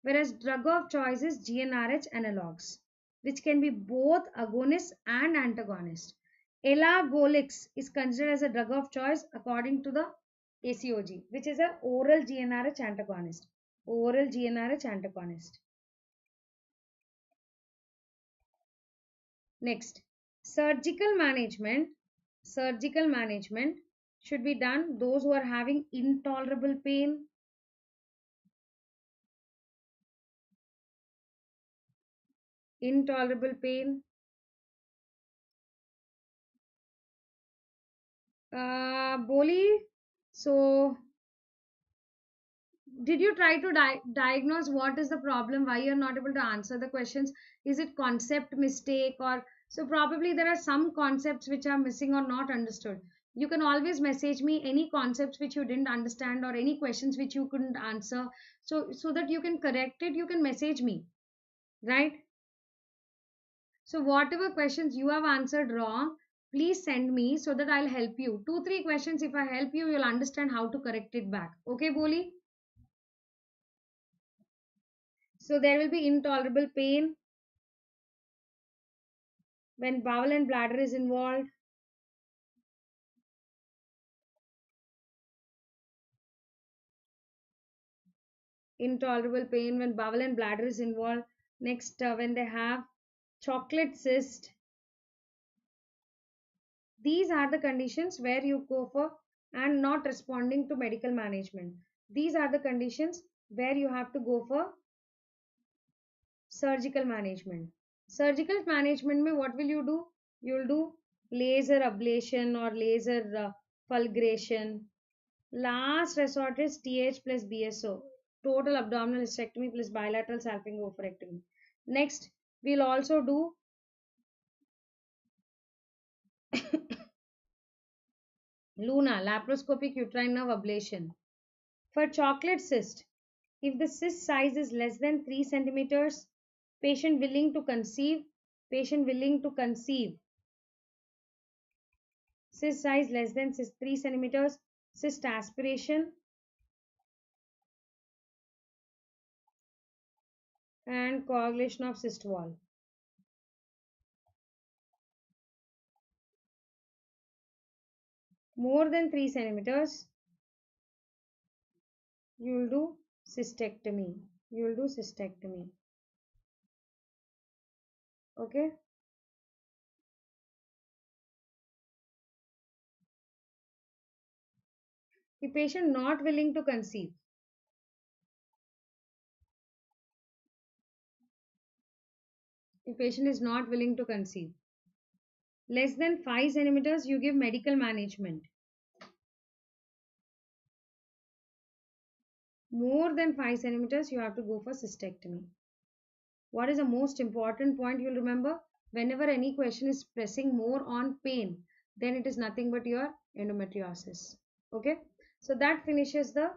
whereas drug of choice is GnRH analogs, which can be both agonist and antagonist. Elagolix is considered as a drug of choice according to the ACOG, which is an oral GnRH antagonist. Oral GnRH antagonist. Next, surgical management. Surgical management should be done those who are having intolerable pain, intolerable pain. Boli, so did you try to diagnose what is the problem, why you're not able to answer the questions? Is it concept mistake, or so probably there are some concepts which are missing or not understood. You can always message me any concepts which you didn't understand or any questions which you couldn't answer, so that you can correct it. You can message me, right? So whatever questions you have answered wrong, please send me so that I'll help you. 2-3 questions, if I help you, you'll understand how to correct it back. Okay, Boli? So there will be intolerable pain when bowel and bladder is involved. Intolerable pain when bowel and bladder is involved. Next, when they have chocolate cyst. These are the conditions where you go for and not responding to medical management. These are the conditions where you have to go for surgical management. Surgical management mein what will you do? You will do laser ablation or laser fulguration. Last resort is TH plus BSO, total abdominal hysterectomy plus bilateral salpingo-oophorectomy. Next, we'll also do LUNA, laparoscopic uterine nerve ablation. For chocolate cyst, if the cyst size is less than 3 centimeters, patient willing to conceive, cyst size less than 3 centimeters, cyst aspiration, and coagulation of cyst wall. More than 3 centimeters, you will do cystectomy. You will do cystectomy. Okay. The patient not willing to conceive. The patient is not willing to conceive. Less than 5 centimeters, you give medical management. More than 5 centimeters, you have to go for cystectomy. What is the most important point you'll remember? Whenever any question is pressing more on pain, then it is nothing but your endometriosis. Okay, so that finishes the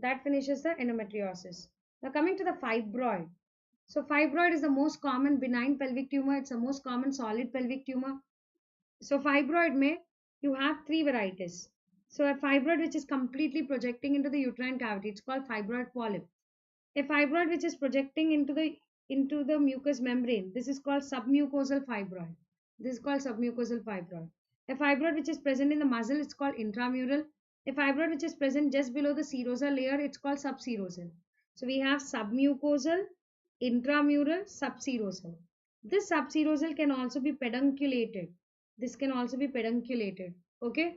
endometriosis. Now coming to the fibroid. So fibroid is the most common benign pelvic tumor. It's the most common solid pelvic tumor. So fibroid may you have three varieties. So a fibroid which is completely projecting into the uterine cavity, it's called fibroid polyp. A fibroid which is projecting into the mucous membrane, this is called submucosal fibroid. This is called submucosal fibroid. A fibroid which is present in the muscle, it's called intramural. A fibroid which is present just below the serosal layer, it's called subserosal. So we have submucosal, intramural, subserosal. This subserosal can also be pedunculated. This can also be pedunculated. Okay.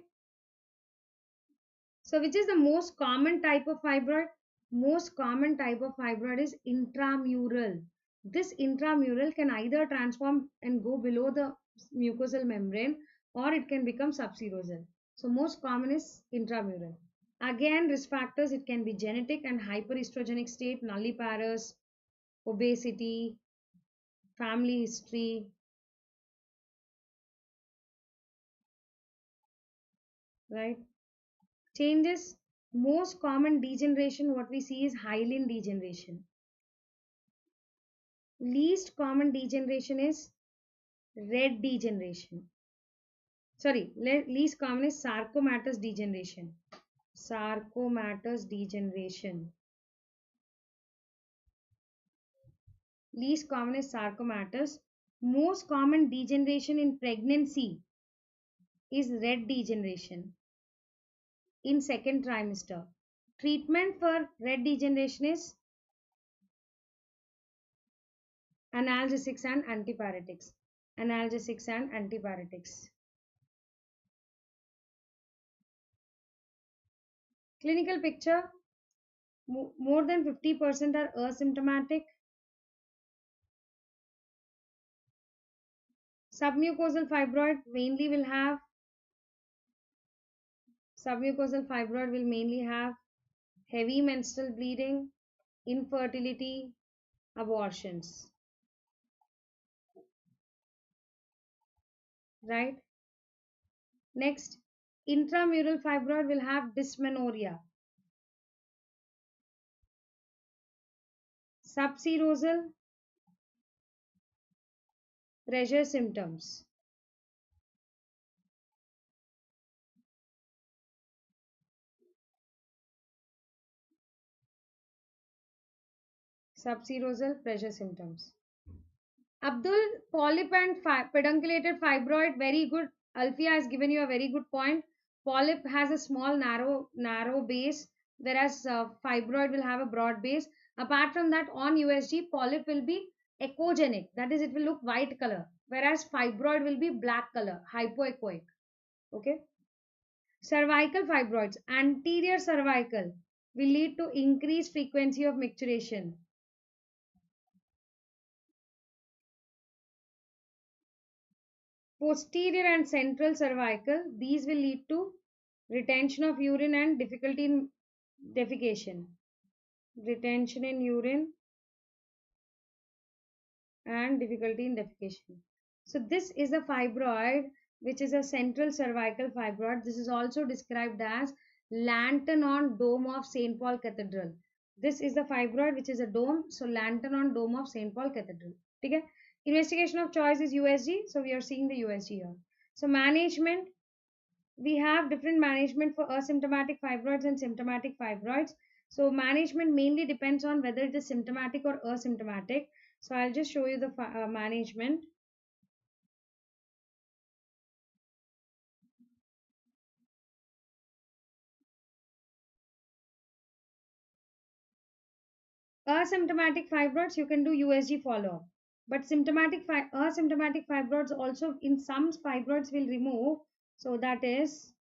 So which is the most common type of fibroid? Most common type of fibroid is intramural. This intramural can either transform and go below the mucosal membrane, or it can become subserosal. So most common is intramural. Again, risk factors, it can be genetic and hyperestrogenic state, nulliparous, obesity, family history, right? Changes, most common degeneration what we see is hyaline degeneration. Least common degeneration is red degeneration. Sorry, least common is sarcomatous degeneration. Sarcomatous degeneration. Least common is sarcomatous. Most common degeneration in pregnancy is red degeneration in second trimester. Treatment for red degeneration is analgesics and antipyretics. Analgesics and antipyretics. Clinical picture, more than 50% are asymptomatic. Submucosal fibroid mainly will have heavy menstrual bleeding, infertility, abortions. Right? Next, intramural fibroid will have dysmenorrhea. Subserosal, pressure symptoms. Subserosal, pressure symptoms. Abdul, polyp and pedunculated fibroid, very good. Alfia has given you a very good point. Polyp has a small, narrow base, whereas fibroid will have a broad base. Apart from that, on USG, polyp will be echogenic, that is, it will look white color, whereas fibroid will be black color, hypoechoic. Okay. Cervical fibroids, anterior cervical, will lead to increased frequency of micturition. Posterior and central cervical, these will lead to retention of urine and difficulty in defecation. Retention in urine and difficulty in defecation. So this is a fibroid which is a central cervical fibroid. This is also described as lantern on dome of St. Paul Cathedral. This is the fibroid which is a dome. So lantern on dome of St. Paul Cathedral. Okay? Investigation of choice is USG. So we are seeing the USG here. So management, we have different management for asymptomatic fibroids and symptomatic fibroids. So management mainly depends on whether it is symptomatic or asymptomatic. So I'll just show you the management. asymptomatic fibroids, you can do USG follow-up. But asymptomatic fibroids also, in some fibroids will remove. So that is,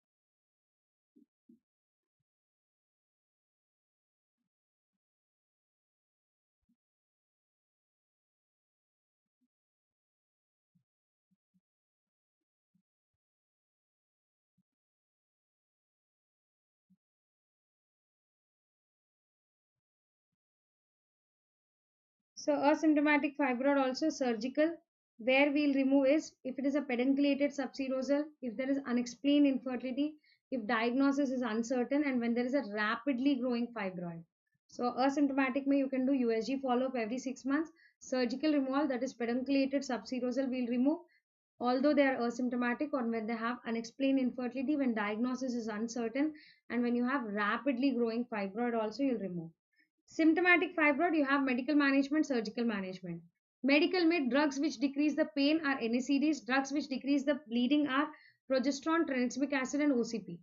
so asymptomatic fibroid also surgical, where we'll remove is if it is a pedunculated subserosal, if there is unexplained infertility, if diagnosis is uncertain, and when there is a rapidly growing fibroid. So asymptomatic may you can do USG follow-up every 6 months. Surgical removal, that is pedunculated subserosal, we'll remove although they are asymptomatic, or when they have unexplained infertility, when diagnosis is uncertain, and when you have rapidly growing fibroid also you'll remove. Symptomatic fibroid, you have medical management, surgical management. Medical med, drugs which decrease the pain are NSAIDs. Drugs which decrease the bleeding are progesterone, tranexamic acid, and OCP.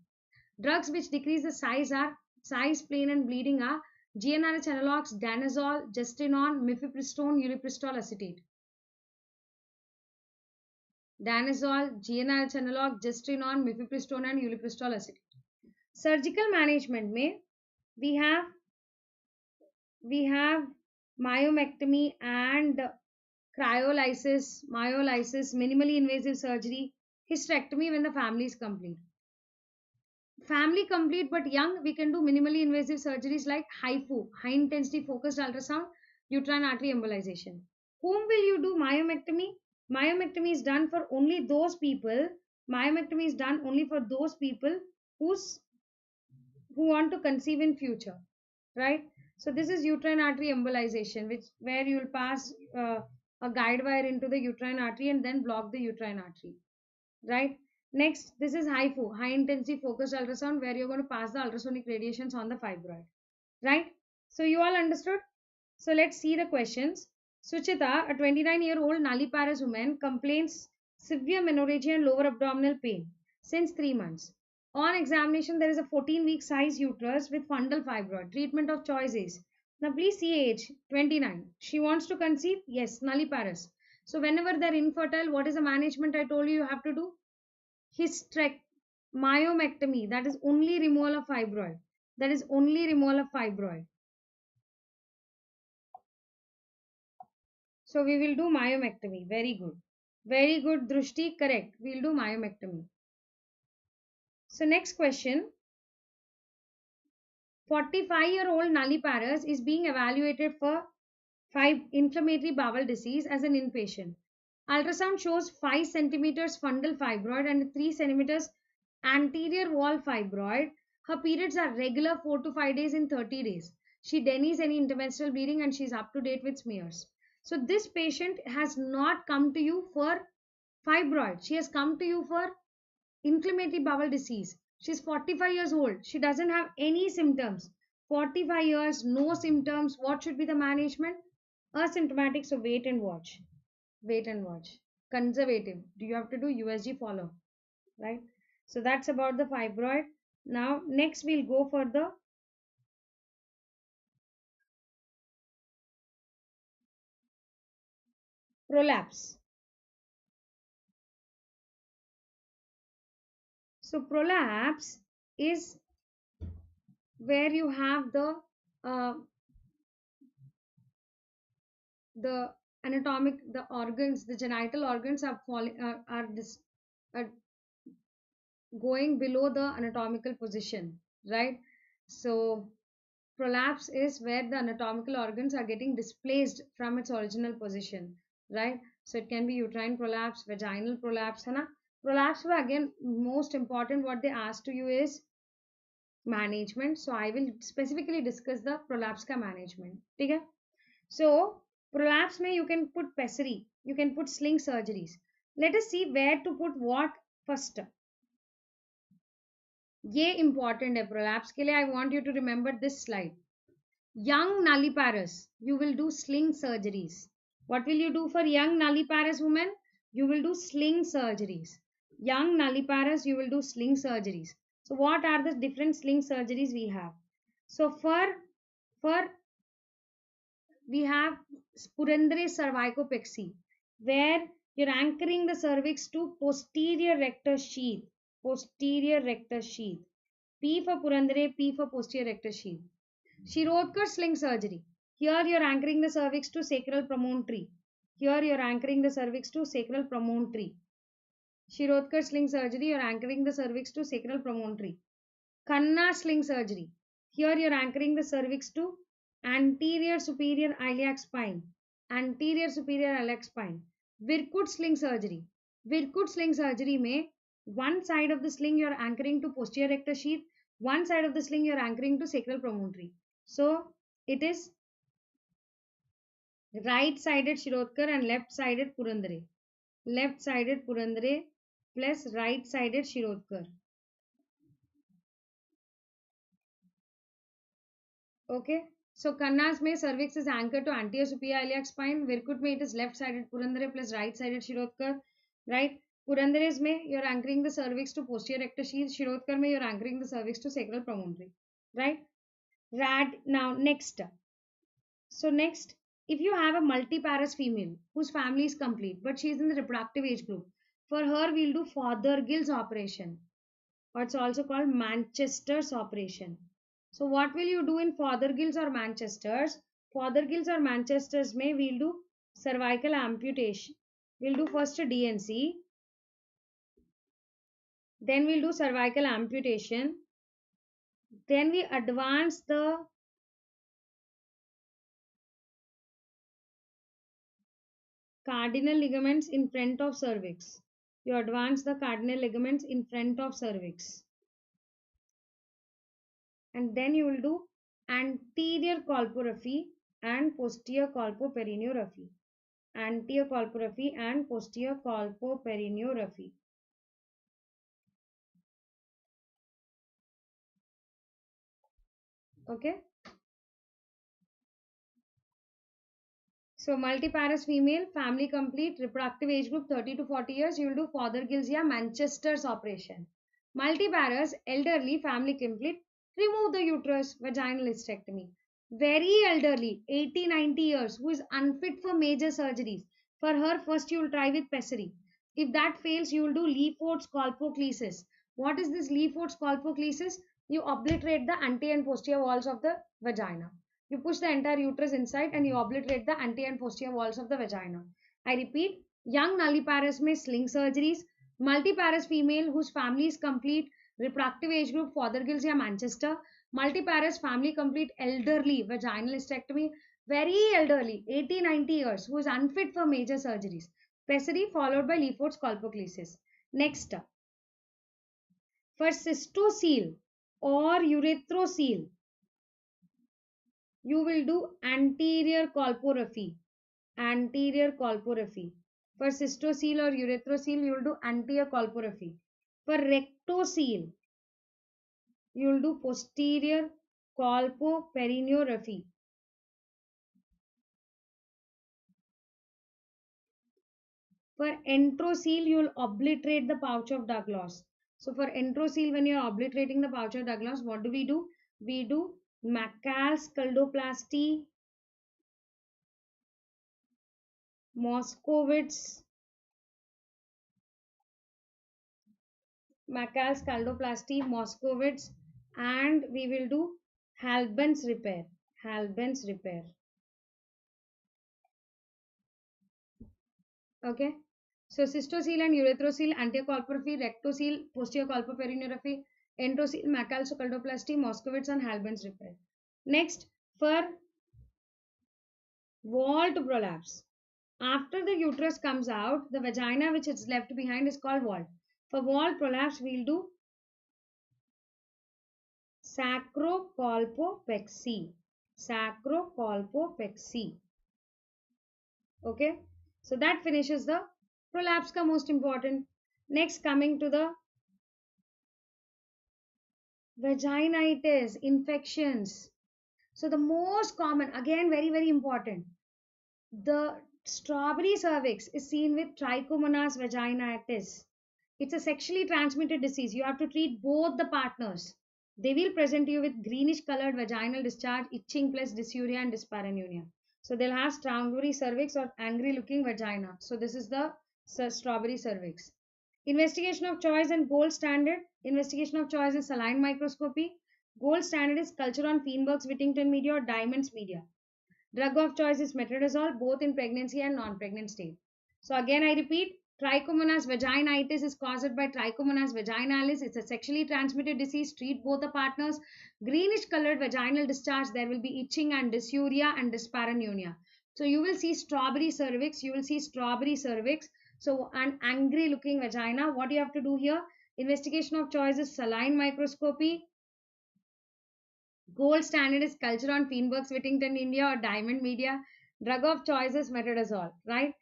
Drugs which decrease the size, pain, and bleeding are GnRH analogs, danazol, gestinon, mifepristone, ulipristal acetate. Danazol, GnRH analog, gestinon, mifepristone, and ulipristal acetate. Surgical management में we have myomectomy and cryolysis, myolysis, minimally invasive surgery, hysterectomy when the family is complete. Family complete but young, we can do minimally invasive surgeries like HIFU, high intensity focused ultrasound, uterine artery embolization. Whom will you do myomectomy? Myomectomy is done for only those people. Myomectomy is done only for those people who want to conceive in future, right? So this is uterine artery embolization, where you will pass a guide wire into the uterine artery and then block the uterine artery, right? Next, this is HIFU, high intensity focused ultrasound, where you're going to pass the ultrasonic radiations on the fibroid, right? So you all understood? So let's see the questions. Suchita, a 29-year-old nulliparous woman, complains severe menorrhagia and lower abdominal pain since 3 months. On examination, there is a 14-week size uterus with fundal fibroid. Treatment of choice is. Now please see age, 29. She wants to conceive? Yes, nulliparous. So whenever they're infertile, what is the management I told you have to do? Myomectomy, that is only removal of fibroid. That is only removal of fibroid. So we will do myomectomy. Very good. Very good, Drushti. Correct. We'll do myomectomy. So next question. 45-year-old nulliparous is being evaluated for inflammatory bowel disease as an inpatient. Ultrasound shows 5 centimeters fundal fibroid and 3 centimeters anterior wall fibroid. Her periods are regular 4 to 5 days in 30 days. She denies any intermenstrual bleeding and she is up to date with smears. So this patient has not come to you for fibroid. She has come to you for inflammatory bowel disease. She's 45 years old. She doesn't have any symptoms. 45 years, no symptoms. What should be the management? Asymptomatic, so wait and watch. Wait and watch. Conservative. Do you have to do USG follow? Right? So that's about the fibroid. Now, next we'll go for the prolapse. So prolapse is where you have the organs, the genital organs are going below the anatomical position, right? So prolapse is where the anatomical organs are getting displaced from its original position, right? So it can be uterine prolapse, vaginal prolapse, है ना? Prolapse, again, most important what they ask to you is management. So I will specifically discuss the prolapse ka management. Okay? So prolapse mein you can put pessary, you can put sling surgeries. Let us see where to put what first. ये important है prolapse के लिए. I want you to remember this slide. Young nulliparous, you will do sling surgeries. What will you do for young nulliparous women? You will do sling surgeries. Young nulliparous, you will do sling surgeries. So what are the different sling surgeries we have? So for we have Purandare cervicopexy, where you're anchoring the cervix to posterior rectus sheath. Posterior rectus sheath. P for Purandare, P for posterior rectus sheath. Shirodkar sling surgery. Here you're anchoring the cervix to sacral promontory. Here you're anchoring the cervix to sacral promontory. Shirodkar sling surgery, you're anchoring the cervix to sacral promontory. Khanna sling surgery. Here you're anchoring the cervix to anterior superior iliac spine. Anterior superior iliac spine. Virkud sling surgery. Virkud sling surgery may one side of the sling you're anchoring to posterior rectus sheath, one side of the sling you're anchoring to sacral promontory. So it is right-sided Shirodkar and left-sided Purandare. Left-sided Purandare plus right-sided Shirodkar. Okay. So Kannas mein cervix is anchored to anterior superior iliac spine. Virkud mein it is left-sided Purandare plus right-sided Shirodkar. Right. Purandares mein you're anchoring the cervix to posterior rectus sheath. Shirodkar mein you're anchoring the cervix to sacral promontory. Right. Now next. So next, if you have a multiparous female whose family is complete, but she is in the reproductive age group, for her we'll do Fothergill's operation, or it's also called Manchester's operation. So what will you do in Fothergill's or Manchester's? Fothergill's or Manchester's may we'll do cervical amputation. We'll do first a DNC, then we'll do cervical amputation, then we advance the cardinal ligaments in front of cervix. You advance the cardinal ligaments in front of cervix. And then you will do anterior colporrhaphy and posterior colpoperineorrhaphy. Anterior colporrhaphy and posterior colpoperineorrhaphy. Okay. So multiparous female, family complete, reproductive age group 30 to 40 years, you will do Fothergill's or Manchester's operation. Multiparous, elderly, family complete, remove the uterus, vaginal hysterectomy. Very elderly, 80-90 years, who is unfit for major surgeries. For her, first you will try with pessary. If that fails, you will do Leafold's colpoclesis. What is this Leafold's colpoclesis? You obliterate the anterior and posterior walls of the vagina. You push the entire uterus inside and you obliterate the anterior and posterior walls of the vagina. I repeat, young nulliparous may sling surgeries, multiparous female whose family is complete, reproductive age group Fothergill's or Manchester, multiparous family complete, elderly, vaginal hysterectomy, very elderly, 80-90 years, who is unfit for major surgeries. Pessary followed by Leafold's colpoclesis. Next, for cystocele or urethrocoele, you will do anterior colporrhaphy. Anterior colporrhaphy. For cystocele or urethrocoele, you will do anterior colporrhaphy. For rectocele, you will do posterior colpoperineorrhaphy. For enterocele, you will obliterate the pouch of Douglas. So for enterocele, when you are obliterating the pouch of Douglas, what do? We do Macal's scaldoplasty, Moskowitz, Macal's scaldoplasty, Moskowitz, and we will do Halben's repair. Halben's repair. Okay. So cystocele and urethrocoele, anterior colporrhaphy, rectocele, posterior colpoperineorrhaphy, enterocele, Macal's scaldoplasty, Moskowitz, and Halben's repair. Next, for wall to prolapse. After the uterus comes out, the vagina which is left behind is called wall. For wall prolapse, we'll do sacrocolpopexy. Sacrocolpopexy. Okay. So that finishes the prolapse ka most important. Next, coming to the vaginitis, infections. So the most common, again very, very important. The strawberry cervix is seen with Trichomonas vaginitis. It's a sexually transmitted disease. You have to treat both the partners. They will present you with greenish colored vaginal discharge, itching plus dysuria and dyspareunia. So they'll have strawberry cervix or angry looking vagina. So this is the strawberry cervix. Investigation of choice and gold standard. Investigation of choice is saline microscopy. Gold standard is culture on Feinberg's Whittington media or Diamond's media. Drug of choice is metronidazole, both in pregnancy and non-pregnant state. So again, I repeat, Trichomonas vaginitis is caused by Trichomonas vaginalis. It's a sexually transmitted disease. Treat both the partners. Greenish colored vaginal discharge. There will be itching and dysuria and dyspareunia. So you will see strawberry cervix. You will see strawberry cervix. So an angry looking vagina. What you have to do here? Investigation of choice is saline microscopy. Gold standard is culture on Feinberg's Whittington India or Diamond Media. Drug of choice is metronidazole, right?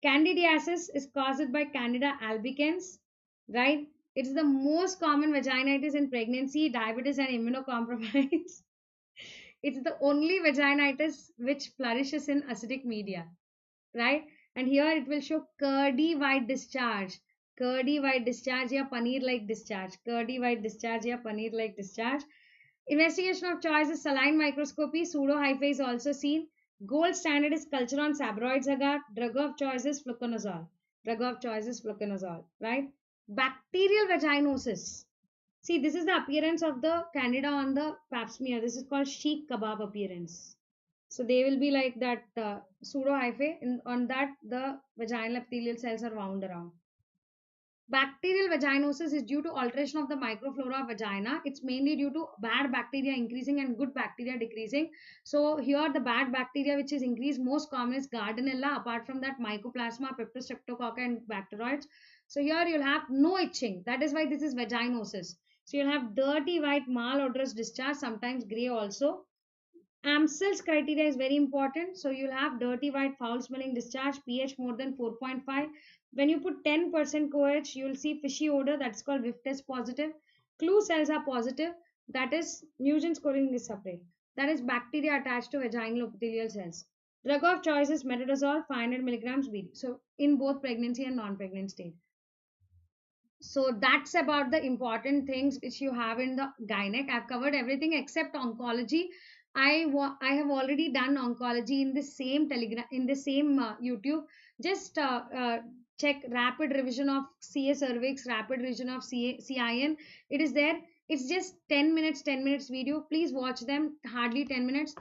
Candidiasis is caused by Candida albicans, right? It's the most common vaginitis in pregnancy, diabetes, and immunocompromised. It's the only vaginitis which flourishes in acidic media, right? And here it will show curdy white discharge. Curdy white discharge या paneer like discharge. Curdy white discharge या paneer like discharge. Investigation of choice is saline microscopy. Pseudohyphae is also seen. Gold standard is culture on sabroids agar. Drug of choice is fluconazole. Drug of choice is fluconazole, right? Bacterial vaginosis. See, this is the appearance of the candida on the pap smear. This is called sheikh kebab appearance. So they will be like that pseudohyphae. On that, the vaginal epithelial cells are wound around. Bacterial vaginosis is due to alteration of the microflora of vagina. It's mainly due to bad bacteria increasing and good bacteria decreasing. So here the bad bacteria which is increased most common is Gardnerella. Apart from that, Mycoplasma, Peptostreptococci and bacteroids. So here you'll have no itching. That is why this is vaginosis. So you'll have dirty white malodorous discharge, sometimes grey also. Amsel's criteria is very important. So you'll have dirty white foul smelling discharge, pH more than 4.5. When you put 10% coH, you'll see fishy odor. That's called whiff test positive. Clue cells are positive. That is Nugent scoring is separate. That is bacteria attached to vaginal epithelial cells. Drug of choice is metronidazole 500 milligrams BD. So in both pregnancy and non-pregnant state. So that's about the important things which you have in the gynec. I've covered everything except oncology. I have already done oncology in the same telegram in the same YouTube. Just check rapid revision of CA cervix, rapid revision of CIN. It is there. It's just 10 minutes, 10 minutes video. Please watch them, hardly 10 minutes.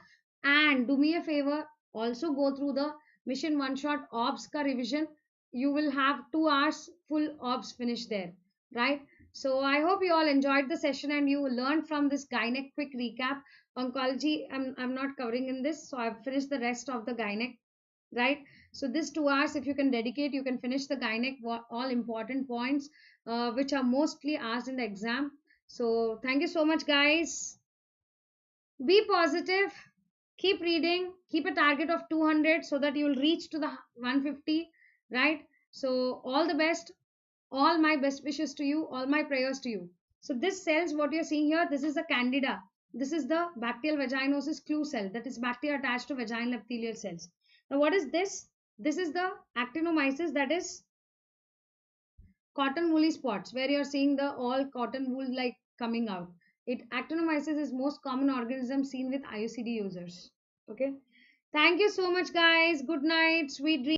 And do me a favor, also go through the mission one shot OBS ka revision. You will have 2 hours full OBS finished there, right? So I hope you all enjoyed the session and you learned from this gynec quick recap. Oncology, I'm not covering in this, so I've finished the rest of the gynec, right? So this 2 hours, if you can dedicate, you can finish the gynec, all important points which are mostly asked in the exam. So thank you so much, guys. Be positive, keep reading, keep a target of 200 so that you will reach to the 150, right? So all the best, all my best wishes to you, all my prayers to you. So this cells, what you're seeing here, this is the candida. This is the bacterial vaginosis clue cell, that is bacteria attached to vaginal epithelial cells. Now what is this? This is the actinomyces, that is cotton woolly spots, where you're seeing the all cotton wool like coming out. Actinomyces is most common organism seen with IUCD users. Okay. Thank you so much, guys. Good night. Sweet dreams.